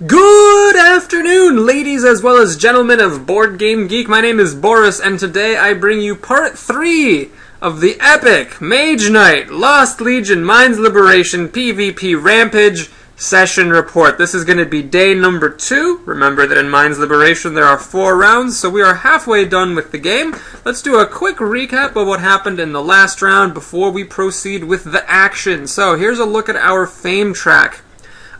Good afternoon, ladies as well as gentlemen of Board Game Geek. My name is Boris, and today I bring you part 3 of the epic Mage Knight Lost Legion Mind's Liberation PvP Rampage Session Report. This is going to be day number 2. Remember that in Mind's Liberation there are 4 rounds, so we are halfway done with the game. Let's do a quick recap of what happened in the last round before we proceed with the action. So here's a look at our fame track.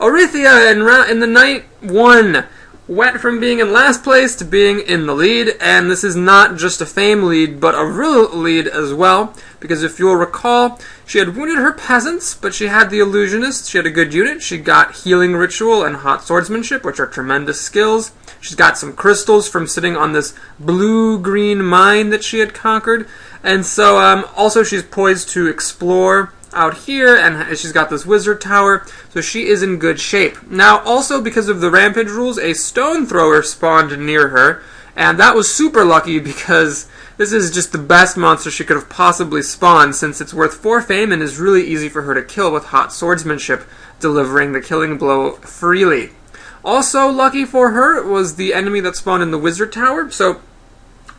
Orithia in the night 1 went from being in last place to being in the lead, and this is not just a fame lead, but a real lead as well, because if you'll recall, she had wounded her peasants, but she had the illusionist, she had a good unit, she got healing ritual and hot swordsmanship, which are tremendous skills. She's got some crystals from sitting on this blue-green mine that she had conquered, and so also she's poised to explore out here, and she's got this wizard tower, so she is in good shape. Now, also because of the rampage rules, a stone thrower spawned near her, and that was super lucky because this is just the best monster she could have possibly spawned, since it's worth 4 fame and is really easy for her to kill with hot swordsmanship, delivering the killing blow freely. Also lucky for her was the enemy that spawned in the wizard tower, so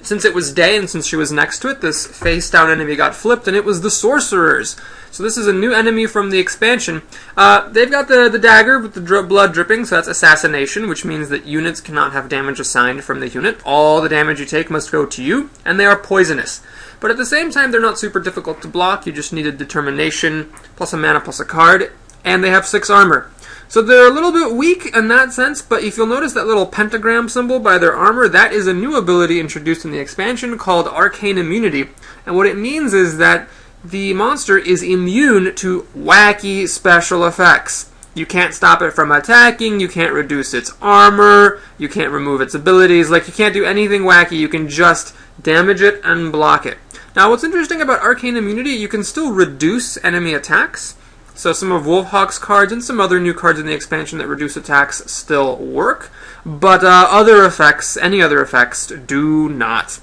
since it was day and since she was next to it, this face-down enemy got flipped, and it was the sorcerers. So this is a new enemy from the expansion. They've got the dagger with the blood dripping, so that's assassination, which means that units cannot have damage assigned from the unit. All the damage you take must go to you, and they are poisonous. But at the same time, they're not super difficult to block. You just need a determination, plus a mana, plus a card, and they have 6 armor. So they're a little bit weak in that sense, but if you'll notice that little pentagram symbol by their armor, that is a new ability introduced in the expansion called Arcane Immunity. And what it means is that the monster is immune to wacky special effects. You can't stop it from attacking, you can't reduce its armor, you can't remove its abilities, like you can't do anything wacky, you can just damage it and block it. Now what's interesting about Arcane Immunity, you can still reduce enemy attacks. So some of Wolfhawk's cards and some other new cards in the expansion that reduce attacks still work, but any other effects do not.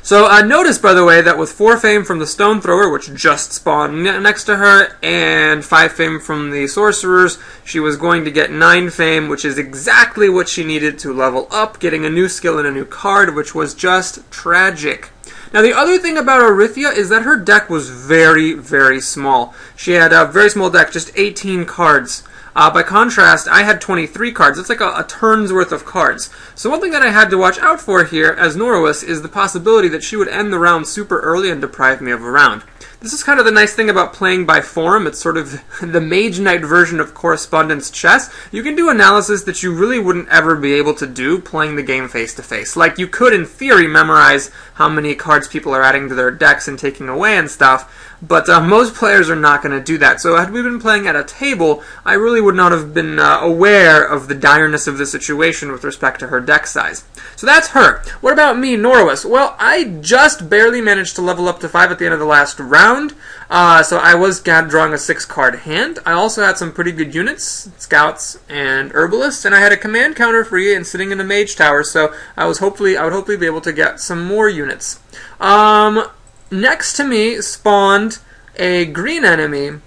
So notice, by the way, that with 4 fame from the Stone Thrower, which just spawned next to her, and 5 fame from the Sorcerers, she was going to get 9 fame, which is exactly what she needed to level up, getting a new skill and a new card, which was just tragic. Now, the other thing about Orithia is that her deck was very, very small. She had a very small deck, just 18 cards. By contrast, I had 23 cards. It's like a turn's worth of cards. So one thing that I had to watch out for here as Norwis is the possibility that she would end the round super early and deprive me of a round. This is kind of the nice thing about playing by forum. It's sort of the Mage Knight version of correspondence chess. You can do analysis that you really wouldn't ever be able to do playing the game face-to-face. Like, you could, in theory, memorize how many cards people are adding to their decks and taking away and stuff, but most players are not going to do that. So had we been playing at a table, I really would not have been aware of the direness of the situation with respect to her deck size. So that's her. What about me, Norwis? Well, I just barely managed to level up to 5 at the end of the last round, so I was drawing a 6-card hand. I also had some pretty good units, scouts and herbalists, and I had a command counter free and sitting in a mage tower, so I would hopefully be able to get some more units. Next to me spawned a green enemy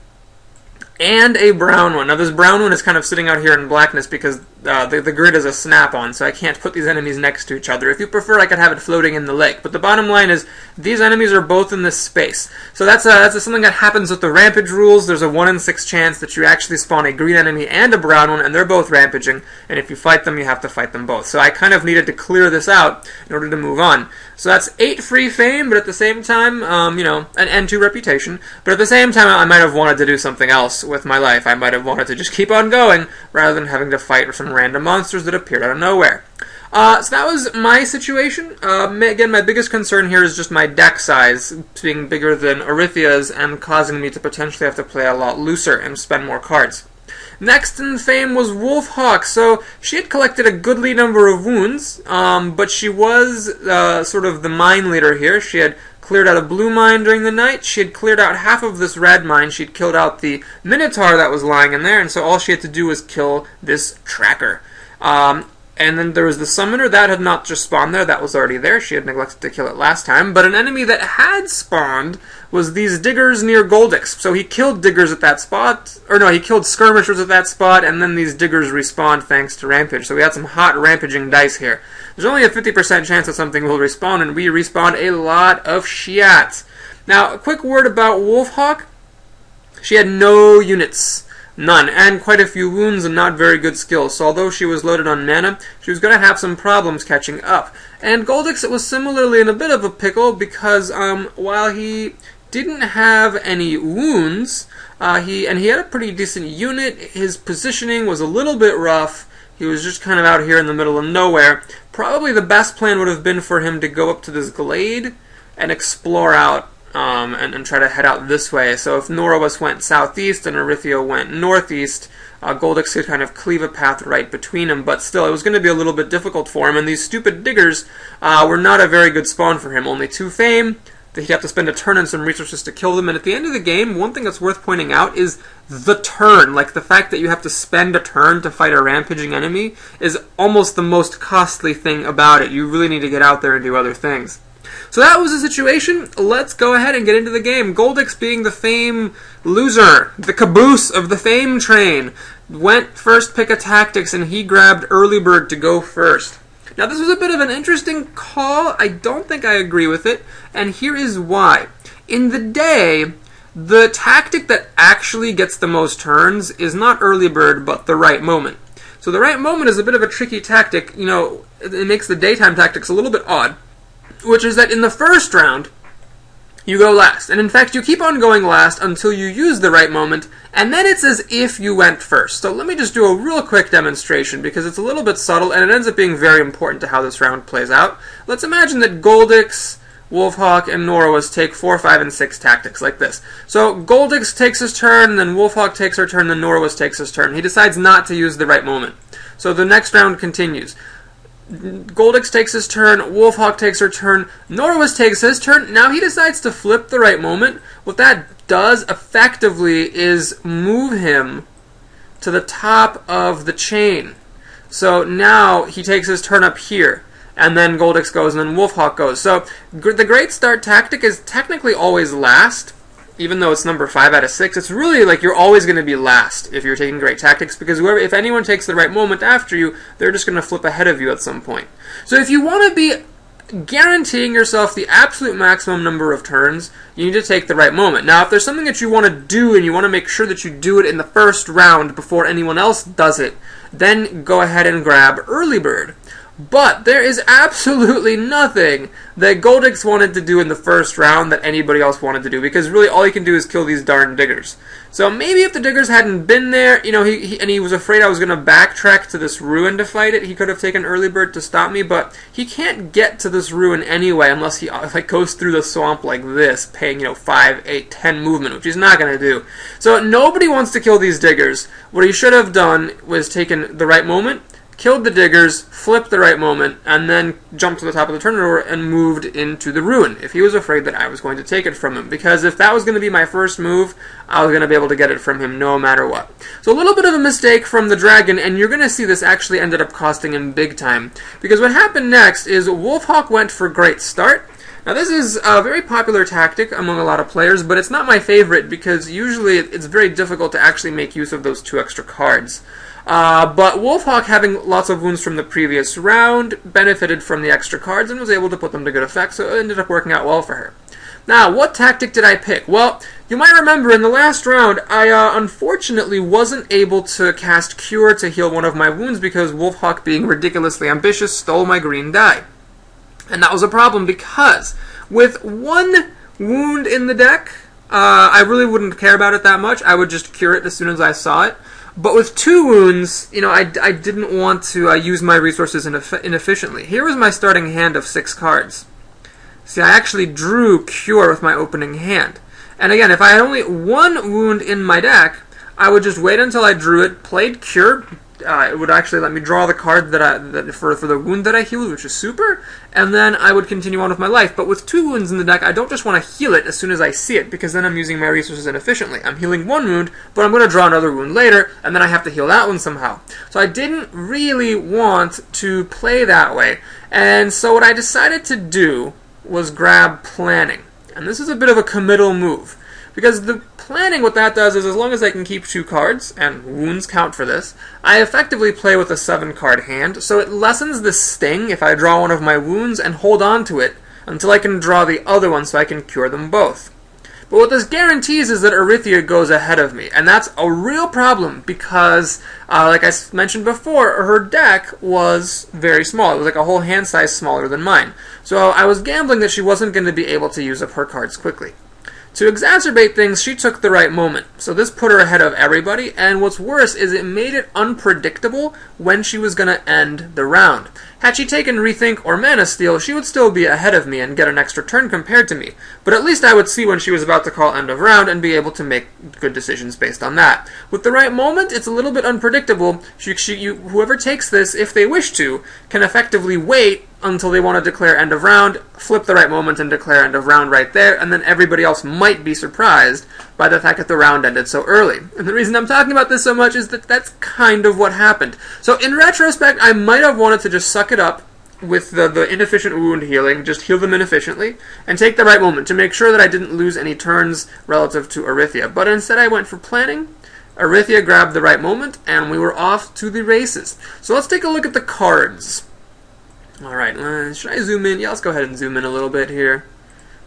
and a brown one. Now this brown one is kind of sitting out here in blackness because the grid is a snap-on, so I can't put these enemies next to each other. If you prefer, I could have it floating in the lake. But the bottom line is, these enemies are both in this space. So that's something that happens with the rampage rules. There's a 1 in 6 chance that you actually spawn a green enemy and a brown one, and they're both rampaging. And if you fight them, you have to fight them both. So I kind of needed to clear this out in order to move on. So that's 8 free fame, but at the same time, and 2 reputation. But at the same time, I might have wanted to do something else with my life. I might have wanted to just keep on going, rather than having to fight some random monsters that appeared out of nowhere. So that was my situation. Again, my biggest concern here is just my deck size being bigger than Orithia's and causing me to potentially have to play a lot looser and spend more cards. Next in fame was Wolfhawk. So she had collected a goodly number of wounds, but she was sort of the mine leader here. She had cleared out a blue mine during the night. She had cleared out half of this red mine. She'd killed out the Minotaur that was lying in there, and so all she had to do was kill this tracker. And then there was the Summoner. That had not just spawned there, that was already there. She had neglected to kill it last time. But an enemy that had spawned was these Diggers near Goldix. So he killed Diggers at that spot. Or no, he killed Skirmishers at that spot, and then these Diggers respawned thanks to Rampage. So we had some hot rampaging dice here. There's only a 50% chance that something will respawn, and we respawned a lot of shit. Now, a quick word about Wolfhawk. She had no units. None, and quite a few wounds and not very good skills, so although she was loaded on mana, she was going to have some problems catching up. And Goldix was similarly in a bit of a pickle because while he didn't have any wounds, he had a pretty decent unit, his positioning was a little bit rough, he was just kind of out here in the middle of nowhere. Probably the best plan would have been for him to go up to this glade and explore out and try to head out this way. So if Norowas went southeast and Orithia went northeast, Goldix could kind of cleave a path right between them, but still, it was going to be a little bit difficult for him, and these stupid Diggers were not a very good spawn for him. Only 2 fame, he'd have to spend a turn and some resources to kill them, and at the end of the game, one thing that's worth pointing out is the turn. Like, the fact that you have to spend a turn to fight a rampaging enemy is almost the most costly thing about it. You really need to get out there and do other things. So that was the situation. Let's go ahead and get into the game. Goldix, being the fame loser, the caboose of the fame train, went first pick of tactics, and he grabbed Early Bird to go first. Now, this was a bit of an interesting call. I don't think I agree with it, and here is why. In the day, the tactic that actually gets the most turns is not Early Bird, but the right moment. So the right moment is a bit of a tricky tactic. You know, it makes the daytime tactics a little bit odd, which is that in the first round, you go last. And in fact, you keep on going last until you use the right moment, and then it's as if you went first. So let me just do a real quick demonstration, because it's a little bit subtle, and it ends up being very important to how this round plays out. Let's imagine that Goldix, Wolfhawk, and Norowas take 4, 5, and 6 tactics, like this. So Goldix takes his turn, then Wolfhawk takes her turn, then Norowas takes his turn. He decides not to use the right moment. So the next round continues. Goldix takes his turn, Wolfhawk takes her turn, Norowas takes his turn. Now he decides to flip the right moment. What that does effectively is move him to the top of the chain. So now he takes his turn up here, and then Goldix goes, and then Wolfhawk goes. So the Great Start tactic is technically always last, even though it's number 5 out of 6. It's really like you're always going to be last if you're taking great tactics, because if anyone takes the right moment after you, they're just going to flip ahead of you at some point. So if you want to be guaranteeing yourself the absolute maximum number of turns, you need to take the right moment. Now, if there's something that you want to do and you want to make sure that you do it in the first round before anyone else does it, then go ahead and grab Early Bird. But there is absolutely nothing that Goldix wanted to do in the first round that anybody else wanted to do, because really all he can do is kill these darn Diggers. So maybe if the Diggers hadn't been there, you know, he was afraid I was going to backtrack to this ruin to fight it, he could have taken Early Bird to stop me, but he can't get to this ruin anyway unless he goes through the swamp like this, paying, 5, 8, 10 movement, which he's not going to do. So nobody wants to kill these Diggers. What he should have done was taken the right moment, killed the Diggers, flipped the right moment, and then jumped to the top of the turnover and moved into the ruin, if he was afraid that I was going to take it from him. Because if that was going to be my first move, I was going to be able to get it from him no matter what. So a little bit of a mistake from the dragon, and you're going to see this actually ended up costing him big time. Because what happened next is Wolfhawk went for Great Start. Now this is a very popular tactic among a lot of players, but it's not my favorite because usually it's very difficult to actually make use of those 2 extra cards. But Wolfhawk, having lots of wounds from the previous round, benefited from the extra cards and was able to put them to good effect, so it ended up working out well for her. Now, what tactic did I pick? Well, you might remember in the last round, I unfortunately wasn't able to cast Cure to heal one of my wounds because Wolfhawk, being ridiculously ambitious, stole my green die. And that was a problem because with 1 wound in the deck, I really wouldn't care about it that much. I would just cure it as soon as I saw it. But with 2 wounds, I didn't want to use my resources inefficiently. Here was my starting hand of 6 cards. See, I actually drew Cure with my opening hand. And again, if I had only 1 wound in my deck, I would just wait until I drew it, played Cure, it would actually let me draw the card for the wound that I healed, which is super, and then I would continue on with my life. But with 2 wounds in the deck, I don't just want to heal it as soon as I see it, because then I'm using my resources inefficiently. I'm healing 1 wound, but I'm going to draw another wound later, and then I have to heal that one somehow. So I didn't really want to play that way, and so what I decided to do was grab Planning. And this is a bit of a committal move, because the Planning, what that does is, as long as I can keep 2 cards, and wounds count for this, I effectively play with a 7-card hand, so it lessens the sting if I draw one of my wounds and hold on to it until I can draw the other one so I can cure them both. But what this guarantees is that Arythea goes ahead of me, and that's a real problem because, like I mentioned before, her deck was very small. It was like a whole hand size smaller than mine. So I was gambling that she wasn't going to be able to use up her cards quickly. To exacerbate things, she took the right moment. So this put her ahead of everybody, and what's worse is it made it unpredictable when she was going to end the round. Had she taken Rethink or Mana Steal, she would still be ahead of me and get an extra turn compared to me. But at least I would see when she was about to call end of round and be able to make good decisions based on that. With the right moment, it's a little bit unpredictable. Whoever takes this, if they wish to, can effectively wait until they want to declare end of round, flip the right moment and declare end of round right there, and then everybody else might be surprised by the fact that the round ended so early. And the reason I'm talking about this so much is that that's kind of what happened. So in retrospect, I might have wanted to just suck it up with the inefficient wound healing, just heal them inefficiently, and take the right moment to make sure that I didn't lose any turns relative to Arythea. But instead I went for Planning, Arythea grabbed the right moment, and we were off to the races. So let's take a look at the cards. Alright, should I zoom in? Yeah, let's go ahead and zoom in a little bit here,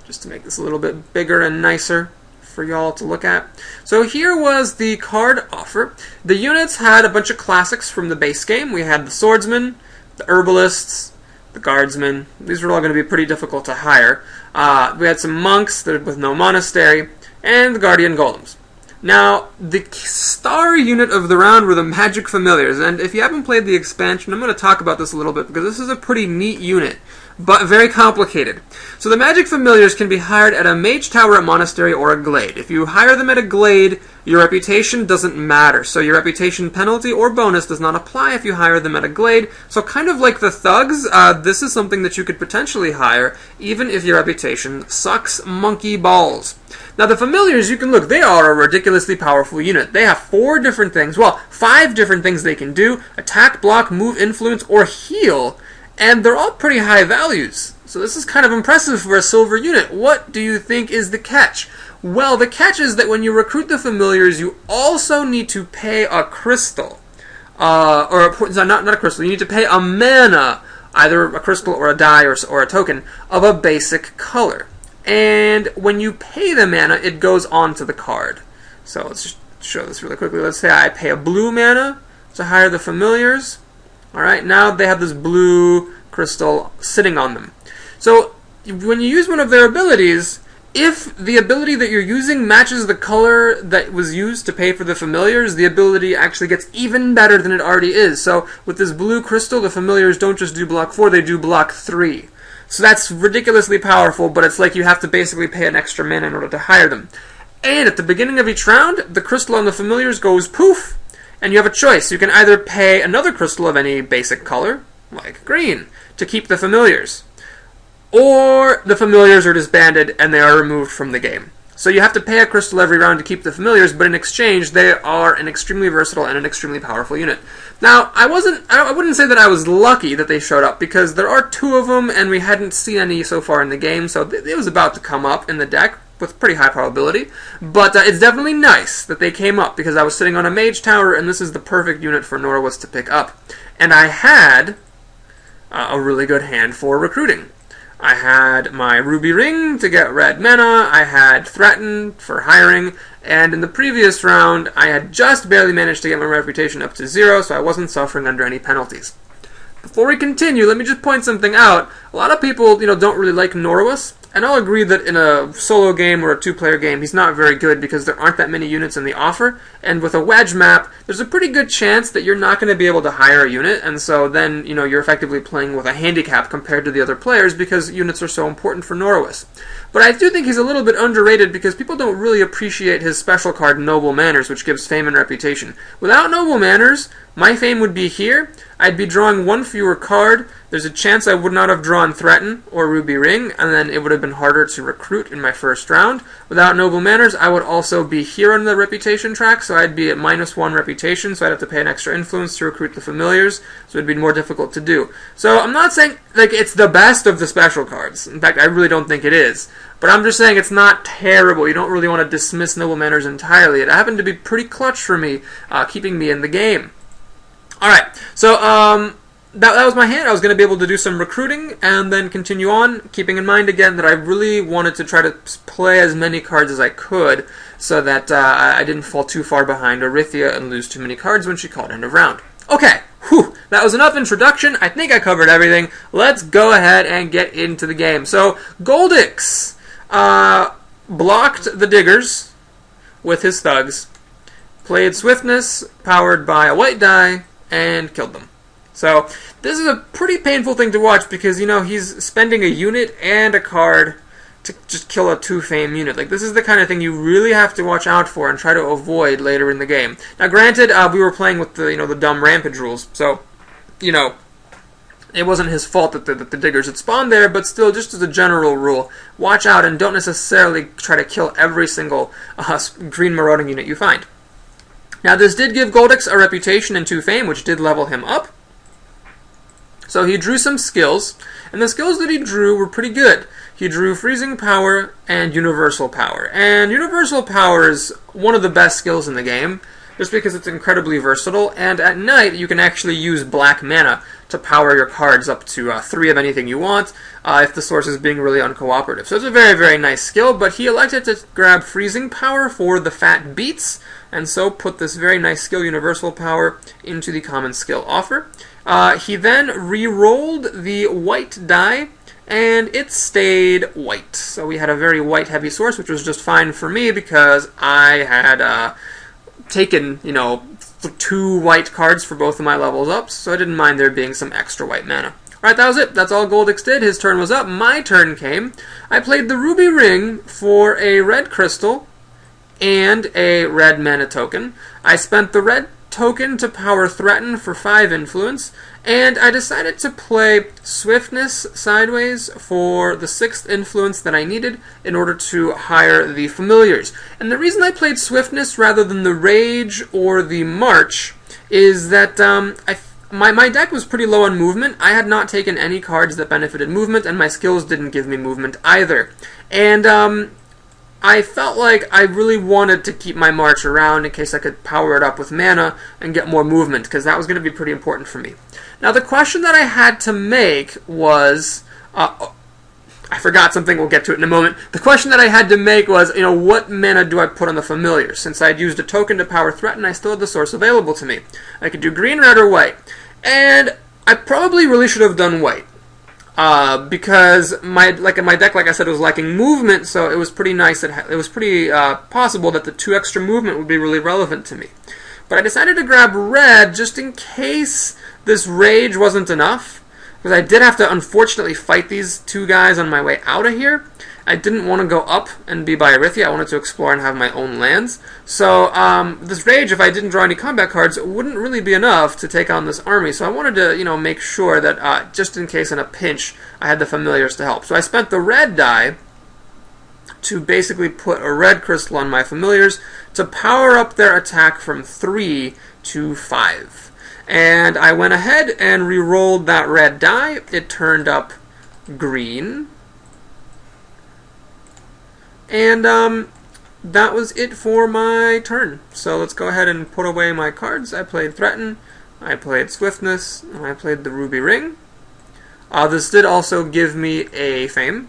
just to make this a little bit bigger and nicer for y'all to look at. So here was the card offer. The units had a bunch of classics from the base game. We had the Swordsman, the Herbalists, the Guardsmen. These were all going to be pretty difficult to hire. We had some Monks with no Monastery, and the Guardian Golems. Now, the star unit of the round were the Magic Familiars, and if you haven't played the expansion, I'm going to talk about this a little bit, because this is a pretty neat unit, but very complicated. So the Magic Familiars can be hired at a Mage Tower, a Monastery, or a Glade. If you hire them at a Glade, your reputation doesn't matter, so your reputation penalty or bonus does not apply if you hire them at a Glade. So kind of like the Thugs, this is something that you could potentially hire, even if your reputation sucks monkey balls. Now the Familiars, you can look, they are a ridiculously powerful unit. They have 4 different things, well, 5 different things they can do: attack, block, move, influence, or heal, and they're all pretty high values. So this is kind of impressive for a silver unit. What do you think is the catch? Well, the catch is that when you recruit the Familiars, you also need to pay a crystal. Not a crystal, you need to pay a mana, either a crystal or a die or a token, of a basic color. And when you pay the mana, it goes onto the card. So let's just show this really quickly. Let's say I pay a blue mana to hire the Familiars. Alright, now they have this blue crystal sitting on them. So when you use one of their abilities, if the ability that you're using matches the color that was used to pay for the Familiars, the ability actually gets even better than it already is. So with this blue crystal, the Familiars don't just do block 4, they do block 3. So that's ridiculously powerful, but it's like you have to basically pay an extra mana in order to hire them. And at the beginning of each round, the crystal on the Familiars goes poof, and you have a choice. You can either pay another crystal of any basic color, like green, to keep the Familiars, or the Familiars are disbanded and they are removed from the game. So you have to pay a crystal every round to keep the Familiars, but in exchange, they are an extremely versatile and an extremely powerful unit. Now, I wouldn't say that I was lucky that they showed up, because there are 2 of them, and we hadn't seen any so far in the game, so it was about to come up in the deck with pretty high probability. But it's definitely nice that they came up, because I was sitting on a Mage Tower, and this is the perfect unit for Norwoods to pick up. And I had a really good hand for recruiting. I had my Ruby Ring to get red mana, I had Threaten for hiring, and in the previous round, I had just barely managed to get my reputation up to 0, so I wasn't suffering under any penalties. Before we continue, let me just point something out. A lot of people, don't really like Norwoods, and I'll agree that in a solo game or a 2-player game, he's not very good because there aren't that many units in the offer, and with a wedge map, there's a pretty good chance that you're not going to be able to hire a unit, and so then, you're effectively playing with a handicap compared to the other players because units are so important for Norwoods. But I do think he's a little bit underrated because people don't really appreciate his special card, Noble Manners, which gives fame and reputation. Without Noble Manners, My fame would be here. I'd be drawing one fewer card. There's a chance I would not have drawn Threaten or Ruby Ring, and then it would have been harder to recruit in my first round. Without Noble Manners, I would also be here on the reputation track, so I'd be at -1 reputation, so I'd have to pay an extra influence to recruit the familiars, so it'd be more difficult to do. So I'm not saying like it's the best of the special cards. In fact, I really don't think it is. But I'm just saying it's not terrible. You don't really want to dismiss Noble Manners entirely. It happened to be pretty clutch for me, keeping me in the game. Alright, so that was my hand. I was going to be able to do some recruiting and then continue on, keeping in mind again that I really wanted to try to play as many cards as I could so that I didn't fall too far behind Orithia and lose too many cards when she called end of round. Okay, whew, that was enough introduction. I think I covered everything. Let's go ahead and get into the game. So, Goldix blocked the Diggers with his thugs, played Swiftness, powered by a white die, and killed them. So, this is a pretty painful thing to watch because, you know, he's spending a unit and a card to just kill a 2-fame unit. Like, this is the kind of thing you really have to watch out for and try to avoid later in the game. Now, granted, we were playing with the, the dumb rampage rules, so, it wasn't his fault that the Diggers had spawned there, but still, just as a general rule, watch out and don't necessarily try to kill every single green marauding unit you find. Now, this did give Goldix a reputation and 2-fame, which did level him up. So he drew some skills, and the skills that he drew were pretty good. He drew Freezing Power and Universal Power. And Universal Power is one of the best skills in the game, just because it's incredibly versatile, and at night you can actually use black mana to power your cards up to 3 of anything you want, if the source is being really uncooperative. So it's a very, very nice skill, but he elected to grab Freezing Power for the fat beats, and so put this very nice skill, Universal Power, into the common skill offer. He then re-rolled the white die, and it stayed white. So we had a very white-heavy source, which was just fine for me because I had taken, 2 white cards for both of my levels up, so I didn't mind there being some extra white mana. Alright, that was it. That's all Goldix did. His turn was up. My turn came. I played the Ruby Ring for a red crystal and a red mana token. I spent the red token to power Threaten for 5 influence, and I decided to play Swiftness sideways for the 6th influence that I needed in order to hire the familiars. And the reason I played Swiftness rather than the Rage or the March is that my deck was pretty low on movement. I had not taken any cards that benefited movement, and my skills didn't give me movement either. And I felt like I really wanted to keep my March around in case I could power it up with mana and get more movement, because that was going to be pretty important for me. Now, the question that I had to make was... I forgot something, we'll get to it in a moment. The question that I had to make was, what mana do I put on the familiar? Since I'd used a token to power Threaten, I still had the source available to me. I could do green, red, or white. And I probably really should have done white. Because my deck, like I said, was lacking movement, so it was pretty nice. It was pretty possible that the 2 extra movement would be really relevant to me. But I decided to grab red just in case this Rage wasn't enough, because I did have to unfortunately fight these 2 guys on my way out of here. I didn't want to go up and be by Orithia. I wanted to explore and have my own lands. So this Rage, if I didn't draw any combat cards, wouldn't really be enough to take on this army. So I wanted to, make sure that just in case in a pinch, I had the familiars to help. So I spent the red die to basically put a red crystal on my familiars to power up their attack from 3 to 5. And I went ahead and re-rolled that red die. It turned up green. And that was it for my turn. So let's go ahead and put away my cards. I played Threaten, I played Swiftness, and I played the Ruby Ring. This did also give me a fame.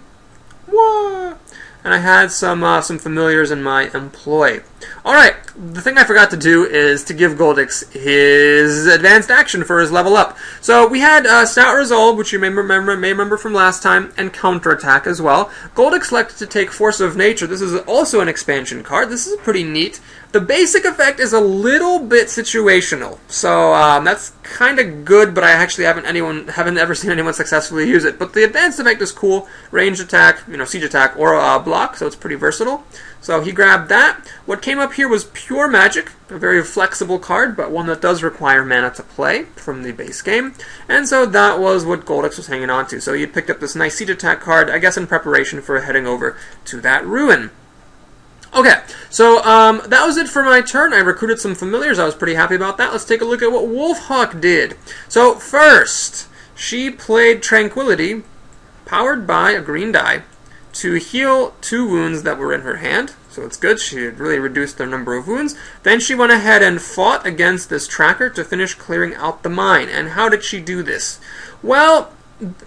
Whoa! And I had some familiars in my employ. Alright, the thing I forgot to do is to give Goldix his advanced action for his level up. So we had Stout Resolve, which you may remember from last time, and Counterattack as well. Goldix elected to take Force of Nature. This is also an expansion card. This is pretty neat. The basic effect is a little bit situational, so that's kind of good, but I actually haven't ever seen anyone successfully use it. But the advanced effect is cool. Ranged attack, siege attack, or block, so it's pretty versatile. So he grabbed that. What came up here was Pure Magic, a very flexible card, but one that does require mana to play from the base game. And so that was what Goldix was hanging on to. So he had picked up this nice Siege Attack card, I guess in preparation for heading over to that ruin. Okay, so that was it for my turn. I recruited some familiars. I was pretty happy about that. Let's take a look at what Wolfhawk did. So first, she played Tranquility, powered by a green die, to heal 2 wounds that were in her hand. So it's good. She had really reduced their number of wounds. Then she went ahead and fought against this tracker to finish clearing out the mine. And how did she do this? Well,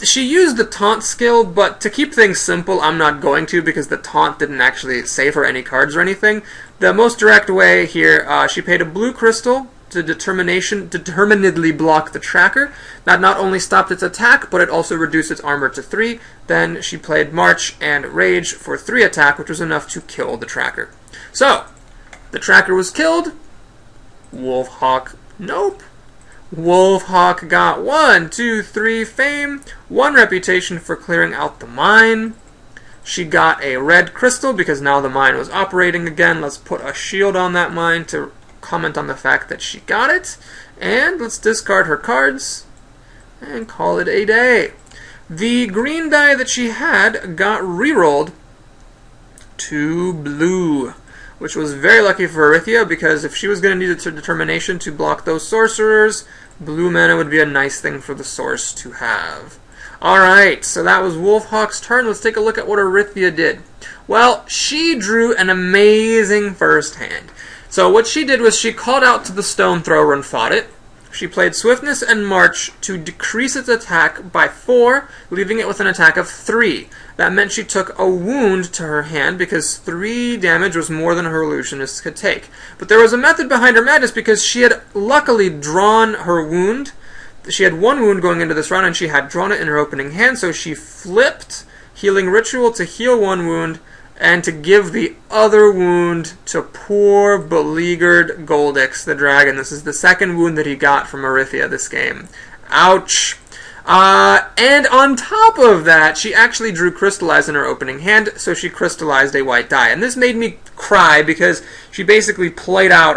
she used the taunt skill, but to keep things simple, I'm not going to because the taunt didn't actually save her any cards or anything. The most direct way here, she paid a blue crystal to determinedly block the tracker. That not only stopped its attack, but it also reduced its armor to 3. Then she played March and Rage for 3 attack, which was enough to kill the tracker. So, the tracker was killed. Wolfhawk, nope. Wolfhawk got 1, 2, 3 fame, 1 reputation for clearing out the mine. She got a red crystal because now the mine was operating again. Let's put a shield on that mine to comment on the fact that she got it. And let's discard her cards and call it a day. The green die that she had got rerolled to blue, which was very lucky for Arithia, because if she was going to need a determination to block those sorcerers, blue mana would be a nice thing for the source to have. Alright, so that was Wolfhawk's turn. Let's take a look at what Arithia did. Well, she drew an amazing first hand. So what she did was she called out to the stone thrower and fought it. She played Swiftness and March to decrease its attack by 4, leaving it with an attack of 3. That meant she took a wound to her hand because 3 damage was more than her illusionist could take. But there was a method behind her madness because she had luckily drawn her wound. She had 1 wound going into this round and she had drawn it in her opening hand, so she flipped Healing Ritual to heal 1 wound and to give the other wound to poor, beleaguered Goldix, the dragon. This is the 2nd wound that he got from Arithia this game. Ouch. And on top of that, she actually drew Crystallize in her opening hand, so she crystallized a white die. And this made me cry because she basically played out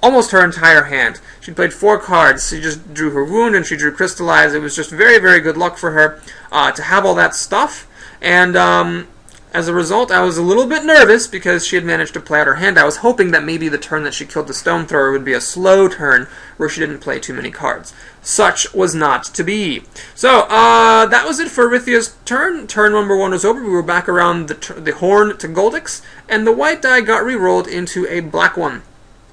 almost her entire hand. She played 4 cards. She just drew her wound and she drew Crystallize. It was just very, very good luck for her to have all that stuff. And as a result, I was a little bit nervous because she had managed to play out her hand. I was hoping that maybe the turn that she killed the stone thrower would be a slow turn where she didn't play too many cards. Such was not to be. So, that was it for Arithia's turn. Turn number 1 was over. We were back around the horn to Goldix, and the white die got re-rolled into a black one.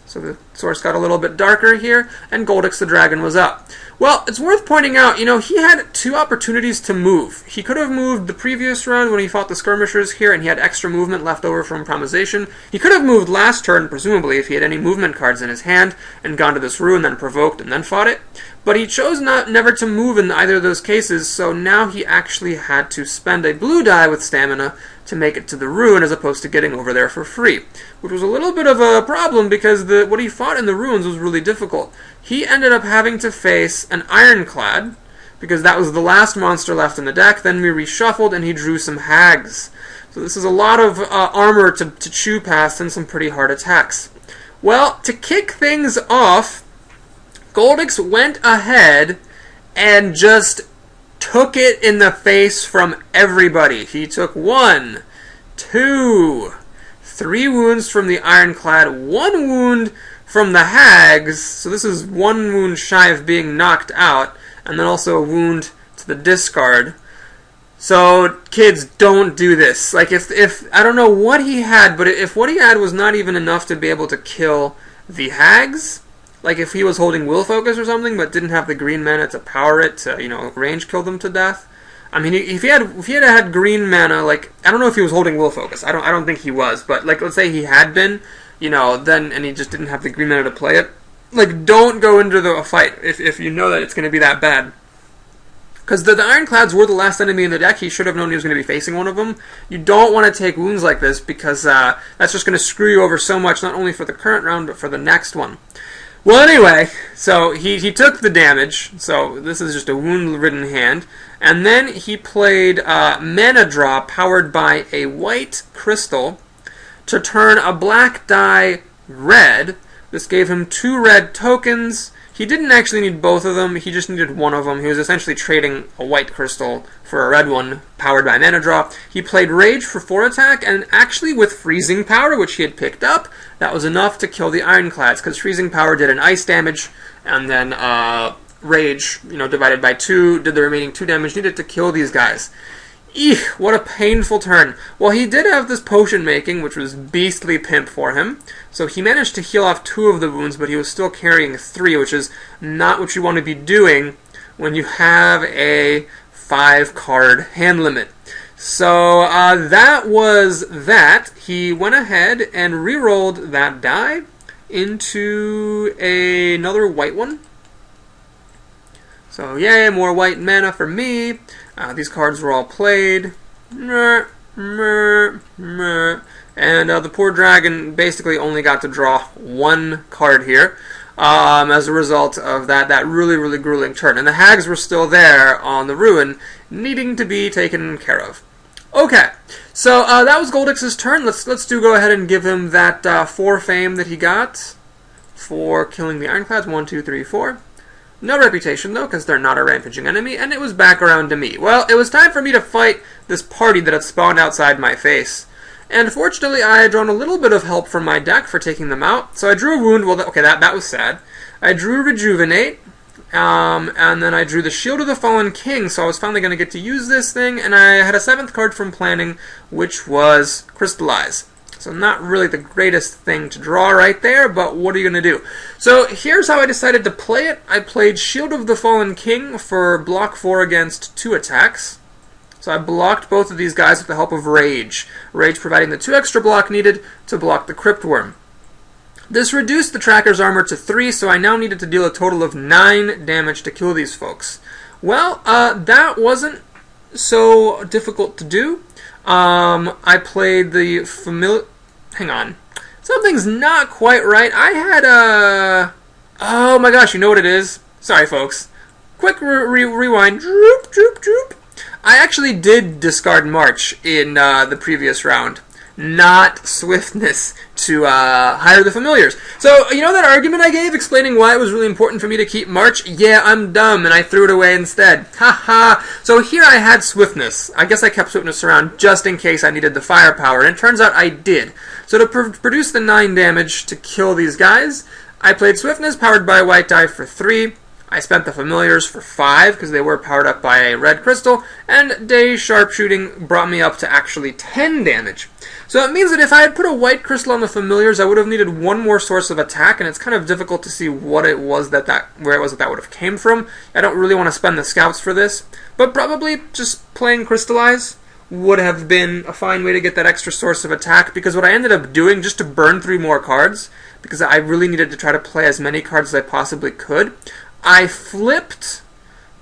So the source got a little bit darker here, and Goldix the dragon was up. Well, it's worth pointing out, he had 2 opportunities to move. He could have moved the previous round when he fought the skirmishers here, and he had extra movement left over from Promization. He could have moved last turn, presumably, if he had any movement cards in his hand, and gone to this ruin, then provoked, and then fought it. But he chose never to move in either of those cases, so now he actually had to spend a blue die with stamina to make it to the ruin as opposed to getting over there for free, which was a little bit of a problem because what he fought in the ruins was really difficult. He ended up having to face an Ironclad because that was the last monster left in the deck. Then we reshuffled and he drew some Hags. So this is a lot of armor to chew past and some pretty hard attacks. Well, to kick things off, Goldix went ahead and just took it in the face from everybody. He took 1, 2, 3 wounds from the Ironclad, 1 wound from the Hags, so this is 1 wound shy of being knocked out, and then also a wound to the discard. So, kids, don't do this. Like, if I don't know what he had, but if what he had was not even enough to be able to kill the Hags, like if he was holding Will Focus or something, but didn't have the green mana to power it to, range kill them to death. I mean, if he had green mana, like, I don't know if he was holding Will Focus. I don't think he was, but like, let's say he had been, then, and he just didn't have the green mana to play it. Like, don't go into a fight if you know that it's going to be that bad. Because the Ironclads were the last enemy in the deck. He should have known he was going to be facing one of them. You don't want to take wounds like this because that's just going to screw you over so much, not only for the current round, but for the next one. Well, anyway, so he took the damage, so this is just a wound-ridden hand, and then he played Mana Draw, powered by a white crystal, to turn a black die red. This gave him 2 red tokens. He didn't actually need both of them, he just needed one of them. He was essentially trading a white crystal for a red one, powered by mana draw. He played Rage for 4 attack, and actually with Freezing Power, which he had picked up, that was enough to kill the Ironclads, because Freezing Power did an ice damage, and then Rage, divided by 2, did the remaining 2 damage needed to kill these guys. Eek, what a painful turn. Well, he did have this potion making, which was beastly pimp for him. So he managed to heal off 2 of the wounds, but he was still carrying 3, which is not what you want to be doing when you have a 5-card hand limit. So that was that. He went ahead and re-rolled that die into another white one. So yay, more white mana for me. These cards were all played. And the poor dragon basically only got to draw 1 card here as a result of that really, really grueling turn. And the hags were still there on the ruin, needing to be taken care of. Okay, so that was Goldix's turn. Let's go ahead and give him that 4 fame that he got for killing the Ironclads. 1, 2, 3, 4. No reputation, though, because they're not a rampaging enemy, and it was back around to me. Well, it was time for me to fight this party that had spawned outside my face. And fortunately, I had drawn a little bit of help from my deck for taking them out. So I drew a wound. Well, okay, that was sad. I drew Rejuvenate, and then I drew the Shield of the Fallen King, so I was finally going to get to use this thing, and I had a 7th card from Planning, which was Crystallize. So not really the greatest thing to draw right there, but what are you going to do? So here's how I decided to play it. I played Shield of the Fallen King for block 4 against 2 attacks. So I blocked both of these guys with the help of Rage. Rage providing the 2 extra block needed to block the Cryptworm. This reduced the Tracker's armor to 3, so I now needed to deal a total of 9 damage to kill these folks. Well, that wasn't so difficult to do. I played the familiar... Hang on. Something's not quite right. I had a... Oh my gosh, you know what it is? Sorry, folks. Quick rewind. Droop, droop, droop. I actually did discard March in the previous round. Not Swiftness to hire the Familiars. So, you know that argument I gave explaining why it was really important for me to keep March? Yeah, I'm dumb, and I threw it away instead. Haha. So here I had Swiftness. I guess I kept Swiftness around just in case I needed the firepower, and it turns out I did. So to produce the 9 damage to kill these guys, I played Swiftness, powered by a white die for 3. I spent the Familiars for 5, because they were powered up by a red crystal, and Day Sharpshooting brought me up to actually 10 damage. So it means that if I had put a white crystal on the Familiars, I would have needed 1 more source of attack, and it's kind of difficult to see what it was where it was that would have came from. I don't really want to spend the scouts for this, but probably just playing Crystallize would have been a fine way to get that extra source of attack, because what I ended up doing, just to burn 3 more cards, because I really needed to try to play as many cards as I possibly could, I flipped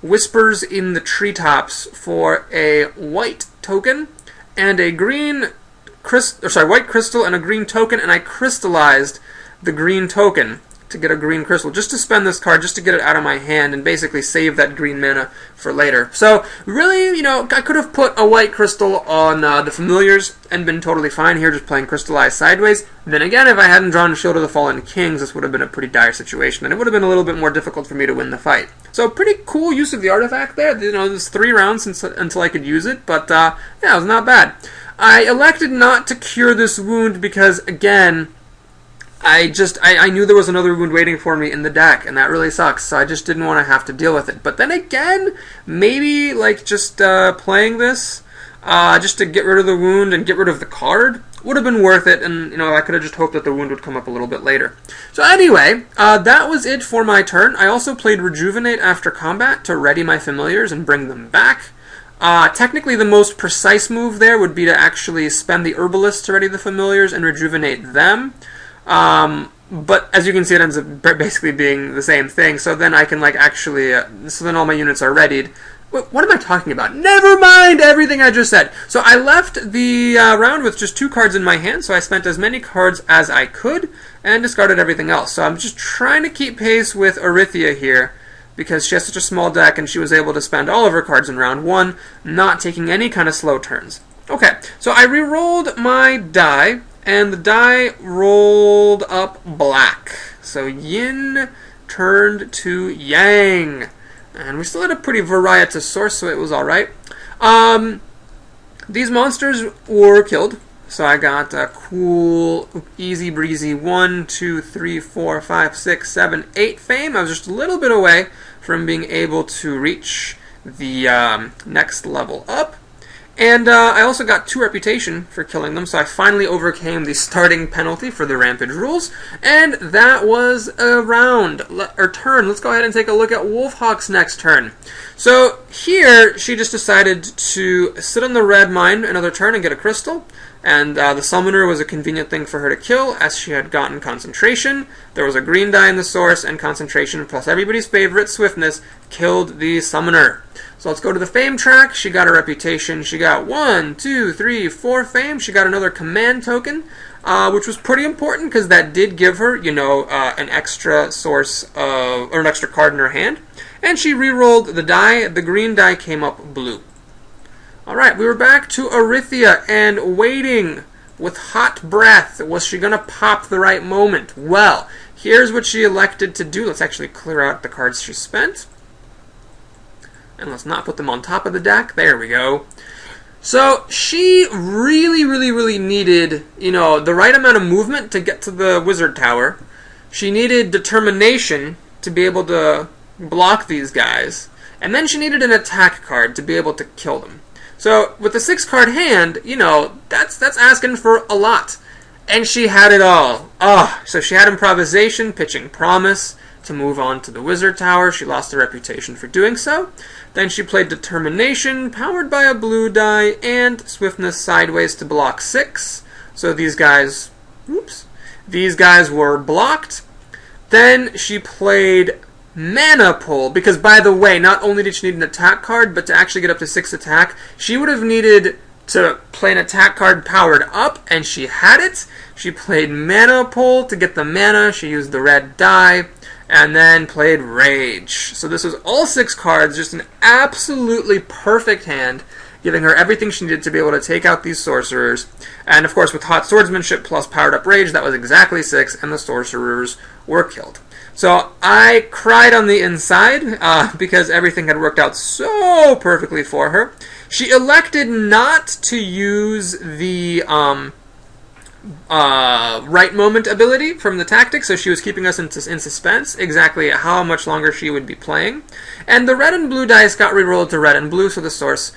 Whispers in the Treetops for a white token and a white crystal and a green token, and I crystallized the green token to get a green crystal, just to spend this card, just to get it out of my hand and basically save that green mana for later. So really, I could have put a white crystal on the Familiars and been totally fine here, just playing Crystallize sideways. Then again, if I hadn't drawn Shield of the Fallen Kings, this would have been a pretty dire situation, and it would have been a little bit more difficult for me to win the fight. So pretty cool use of the artifact there. There's 3 rounds until I could use it, but yeah, it was not bad. I elected not to cure this wound because, again, I knew there was another wound waiting for me in the deck, and that really sucks, so I just didn't want to have to deal with it. But then again, maybe just playing this, just to get rid of the wound and get rid of the card, would have been worth it, and I could have just hoped that the wound would come up a little bit later. So anyway, that was it for my turn. I also played Rejuvenate after combat to ready my Familiars and bring them back. Technically, the most precise move there would be to actually spend the Herbalist to ready the Familiars and rejuvenate them. But as you can see, it ends up basically being the same thing. So then I can so then all my units are readied. What am I talking about? Never mind everything I just said. So I left the round with just 2 cards in my hand, so I spent as many cards as I could and discarded everything else. So I'm just trying to keep pace with Orithia here, because she has such a small deck and she was able to spend all of her cards in round 1, not taking any kind of slow turns. Okay, so I re-rolled my die and the die rolled up black. So yin turned to yang. And we still had a pretty varietous source, so it was alright. These monsters were killed. So I got a cool, easy breezy 1, 2, 3, 4, 5, 6, 7, 8 fame. I was just a little bit away from being able to reach the next level up. And I also got 2 reputation for killing them, so I finally overcame the starting penalty for the Rampage rules. And that was a round, or turn. Let's go ahead and take a look at Wolfhawk's next turn. So here, she just decided to sit on the red mine another turn and get a crystal. And the summoner was a convenient thing for her to kill, as she had gotten concentration. There was a green die in the source, and concentration plus everybody's favorite, swiftness, killed the summoner. So let's go to the fame track. She got a reputation. She got 1, 2, 3, 4 fame. She got another command token, which was pretty important because that did give her, you know, an extra source of, or an extra card in her hand. And she re-rolled the die. The green die came up blue. Alright, we were back to Arythia and waiting with hot breath. Was she going to pop the right moment? Well, here's what she elected to do. Let's actually clear out the cards she spent. And let's not put them on top of the deck. There we go. So she really needed, you know, the right amount of movement to get to the wizard tower. She needed determination to be able to block these guys. And then she needed an attack card to be able to kill them. So with the 6-card hand, you know, that's asking for a lot. And she had it all. So she had improvisation, pitching promise to move on to the wizard tower. She lost her reputation for doing so. Then she played determination, powered by a blue die, and swiftness sideways to block 6. So these guys, these guys were blocked. Then she played mana pull, because by the way, not only did she need an attack card, but to actually get up to 6 attack, she would have needed to play an attack card powered up, and she had it. She played mana pull to get the mana. She used the red die, and then played rage. So this was all 6 cards, just an absolutely perfect hand, giving her everything she needed to be able to take out these sorcerers. And of course, with hot swordsmanship plus powered up rage, that was exactly 6, and the sorcerers were killed. So I cried on the inside because everything had worked out so perfectly for her. She elected not to use the right moment ability from the tactics, so she was keeping us in suspense exactly how much longer she would be playing. And the red and blue dice got rerolled to red and blue, so the source,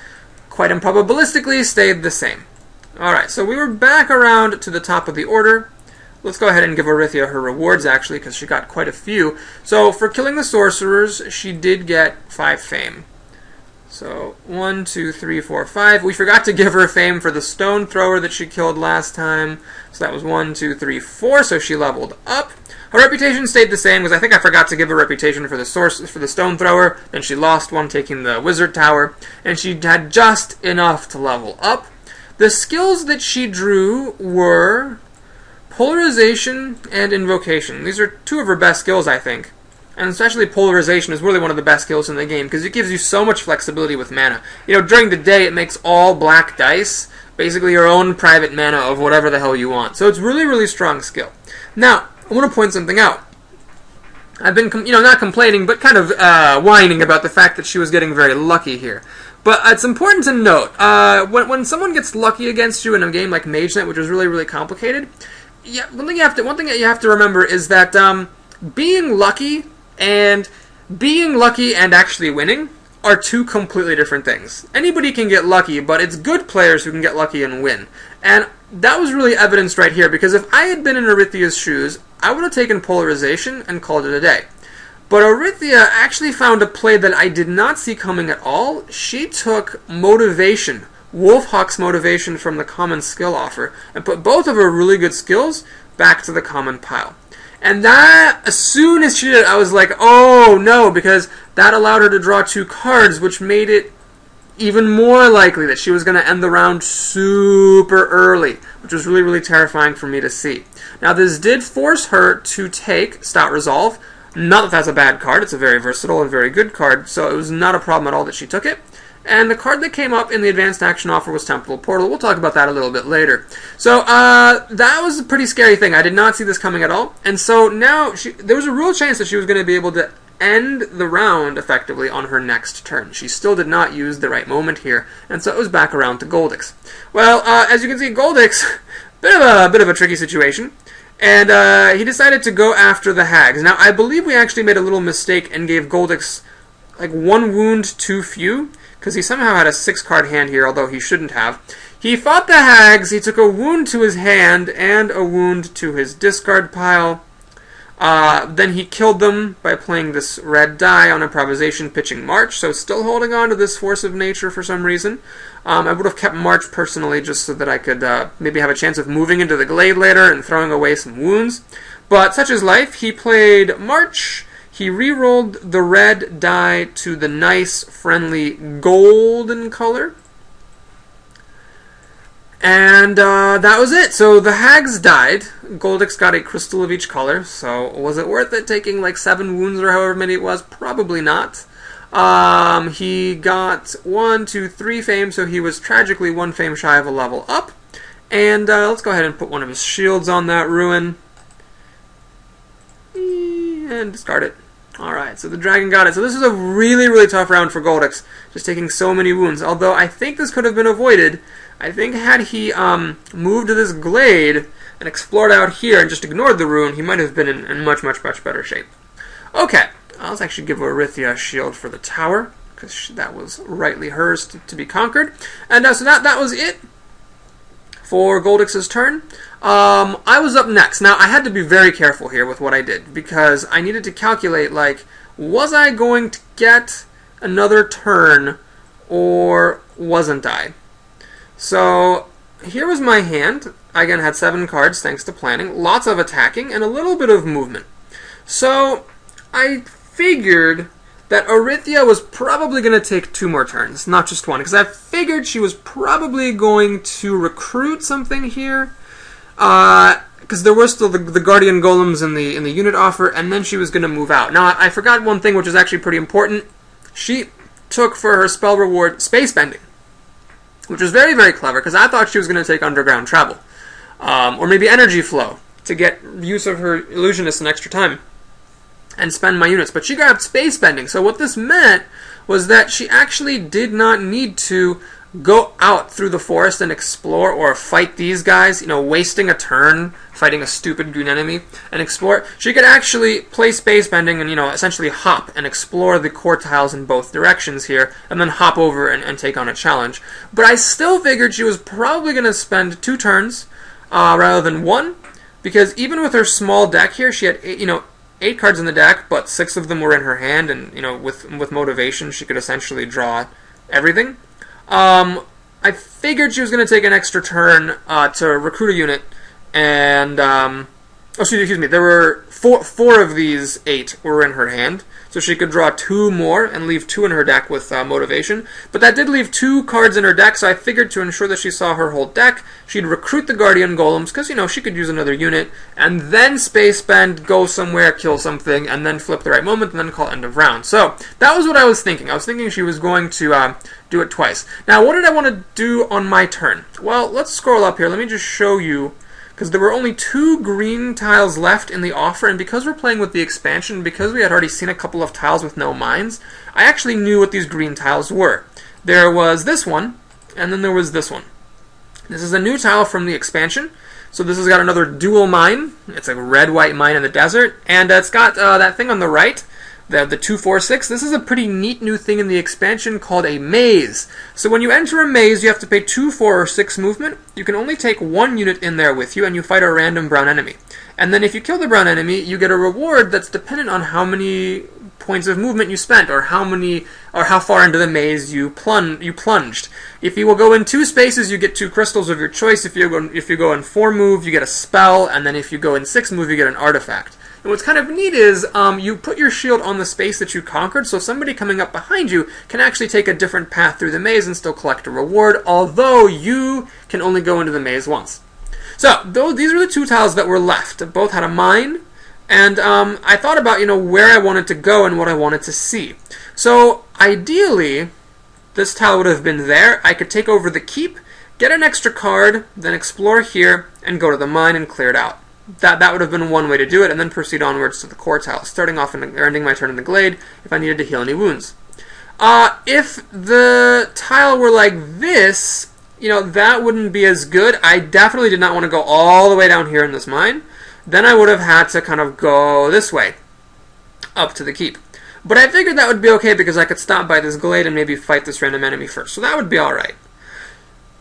quite improbabilistically, stayed the same. Alright, so we were back around to the top of the order. Let's go ahead and give Arythia her rewards, actually, because she got quite a few. So, for killing the sorcerers, she did get 5 fame. So, 1, 2, 3, 4, 5. We forgot to give her fame for the stone thrower that she killed last time. So that was 1, 2, 3, 4, so she leveled up. Her reputation stayed the same, because I think I forgot to give her reputation for the stone thrower. Then she lost one taking the wizard tower. And she had just enough to level up. The skills that she drew were polarization and invocation. These are 2 of her best skills, I think. And especially polarization is really one of the best skills in the game, because it gives you so much flexibility with mana. You know, during the day it makes all black dice basically your own private mana of whatever the hell you want. So it's really strong skill. Now, I want to point something out. I've been, not complaining, but kind of whining about the fact that she was getting very lucky here. But it's important to note, when someone gets lucky against you in a game like Mage Knight, which is really complicated, yeah, one thing that you have to remember is that being lucky and actually winning are 2 completely different things. Anybody can get lucky, but it's good players who can get lucky and win. And that was really evidenced right here, because if I had been in Arythia's shoes, I would have taken polarization and called it a day. But Arythia actually found a play that I did not see coming at all. She took motivation, Wolfhawk's motivation from the common skill offer, and put both of her really good skills back to the common pile. And that, as soon as she did it, I was like, oh no, because that allowed her to draw 2 cards, which made it even more likely that she was going to end the round super early, which was really terrifying for me to see. Now, this did force her to take Stout Resolve. Not that that's a bad card, it's a very versatile and very good card, so it was not a problem at all that she took it. And the card that came up in the advanced action offer was Temporal Portal. We'll talk about that a little bit later. So that was a pretty scary thing. I did not see this coming at all. And so now there was a real chance that she was going to be able to end the round effectively on her next turn. She still did not use the right moment here, and so it was back around to Goldix. Well, as you can see, Goldix, bit of a tricky situation, and he decided to go after the hags. Now, I believe we actually made a little mistake and gave Goldix like 1 wound too few, because he somehow had a 6-card hand here, although he shouldn't have. He fought the hags, he took a wound to his hand and a wound to his discard pile. Then he killed them by playing this red die on improvisation, pitching March, so still holding on to this force of nature for some reason. I would have kept March personally just so that I could maybe have a chance of moving into the glade later and throwing away some wounds. But such is life. He played March. He re-rolled the red die to the nice, friendly golden color. And that was it. So the hags died. Goldix got a crystal of each color. So was it worth it taking like 7 wounds or however many it was? Probably not. He got 1, 2, 3 fame, so he was tragically 1 fame shy of a level up. And let's go ahead and put one of his shields on that ruin. And discard it. Alright, so the dragon got it. So this is a really, really tough round for Goldix, just taking so many wounds. Although I think this could have been avoided. I think had he moved to this glade and explored out here and just ignored the ruin, he might have been in much, much, much better shape. Okay, let's actually give Orithia a shield for the tower, because that was rightly hers to be conquered. And so that was it for Goldix's turn. I was up next. Now, I had to be very careful here with what I did, because I needed to calculate, like, was I going to get another turn, or wasn't I? So, here was my hand. I again had 7 cards, thanks to planning, lots of attacking, and a little bit of movement. So, I figured that Orithia was probably going to take 2 more turns, not just 1, because I figured she was probably going to recruit something here, because there were still the Guardian Golems in the unit offer, and then she was going to move out. Now, I forgot one thing, which is actually pretty important. She took for her spell reward space bending, which was very, very clever, because I thought she was going to take underground travel, or maybe energy flow, to get use of her illusionist an extra time and spend my units. But she grabbed space bending, so what this meant was that she actually did not need to go out through the forest and explore or fight these guys, wasting a turn fighting a stupid green enemy and explore. She could actually play space bending and, essentially hop and explore the core tiles in both directions here, and then hop over and take on a challenge. But I still figured she was probably going to spend 2 turns rather than 1, because even with her small deck here, she had 8 cards in the deck, but 6 of them were in her hand, and with motivation, she could essentially draw everything. I figured she was going to take an extra turn to recruit a unit, and excuse me, there were four of these 8 were in her hand, so she could draw 2 more and leave 2 in her deck with motivation. But that did leave 2 cards in her deck, so I figured to ensure that she saw her whole deck, she'd recruit the Guardian Golems, because, she could use another unit, and then space bend, go somewhere, kill something, and then flip the right moment, and then call end of round. So, that was what I was thinking. I was thinking she was going to do it twice. Now, what did I want to do on my turn? Well, let's scroll up here. Let me just show you, because there were only 2 green tiles left in the offer, and because we're playing with the expansion, because we had already seen a couple of tiles with no mines, I actually knew what these green tiles were. There was this one, and then there was this one. This is a new tile from the expansion, so this has got another dual mine. It's a red-white mine in the desert, and it's got that thing on the right, the 246. This is a pretty neat new thing in the expansion called a maze. So when you enter a maze, you have to pay 2, 4, or 6 movement. You can only take 1 unit in there with you, and you fight a random brown enemy. And then if you kill the brown enemy, you get a reward that's dependent on how many points of movement you spent, or how far into the maze you plunged. If you will go in 2 spaces, you get 2 crystals of your choice. If you go in 4 move, you get a spell, and then if you go in 6 move, you get an artifact. And what's kind of neat is you put your shield on the space that you conquered, so somebody coming up behind you can actually take a different path through the maze and still collect a reward, although you can only go into the maze once. So these are the 2 tiles that were left. Both had a mine, and I thought about where I wanted to go and what I wanted to see. So ideally, this tile would have been there. I could take over the keep, get an extra card, then explore here, and go to the mine and clear it out. That would have been one way to do it, and then proceed onwards to the core tile, starting off or ending my turn in the glade if I needed to heal any wounds. If the tile were like this, you know, that wouldn't be as good. I definitely did not want to go all the way down here in this mine. Then I would have had to kind of go this way, up to the keep. But I figured that would be okay because I could stop by this glade and maybe fight this random enemy first, so that would be alright.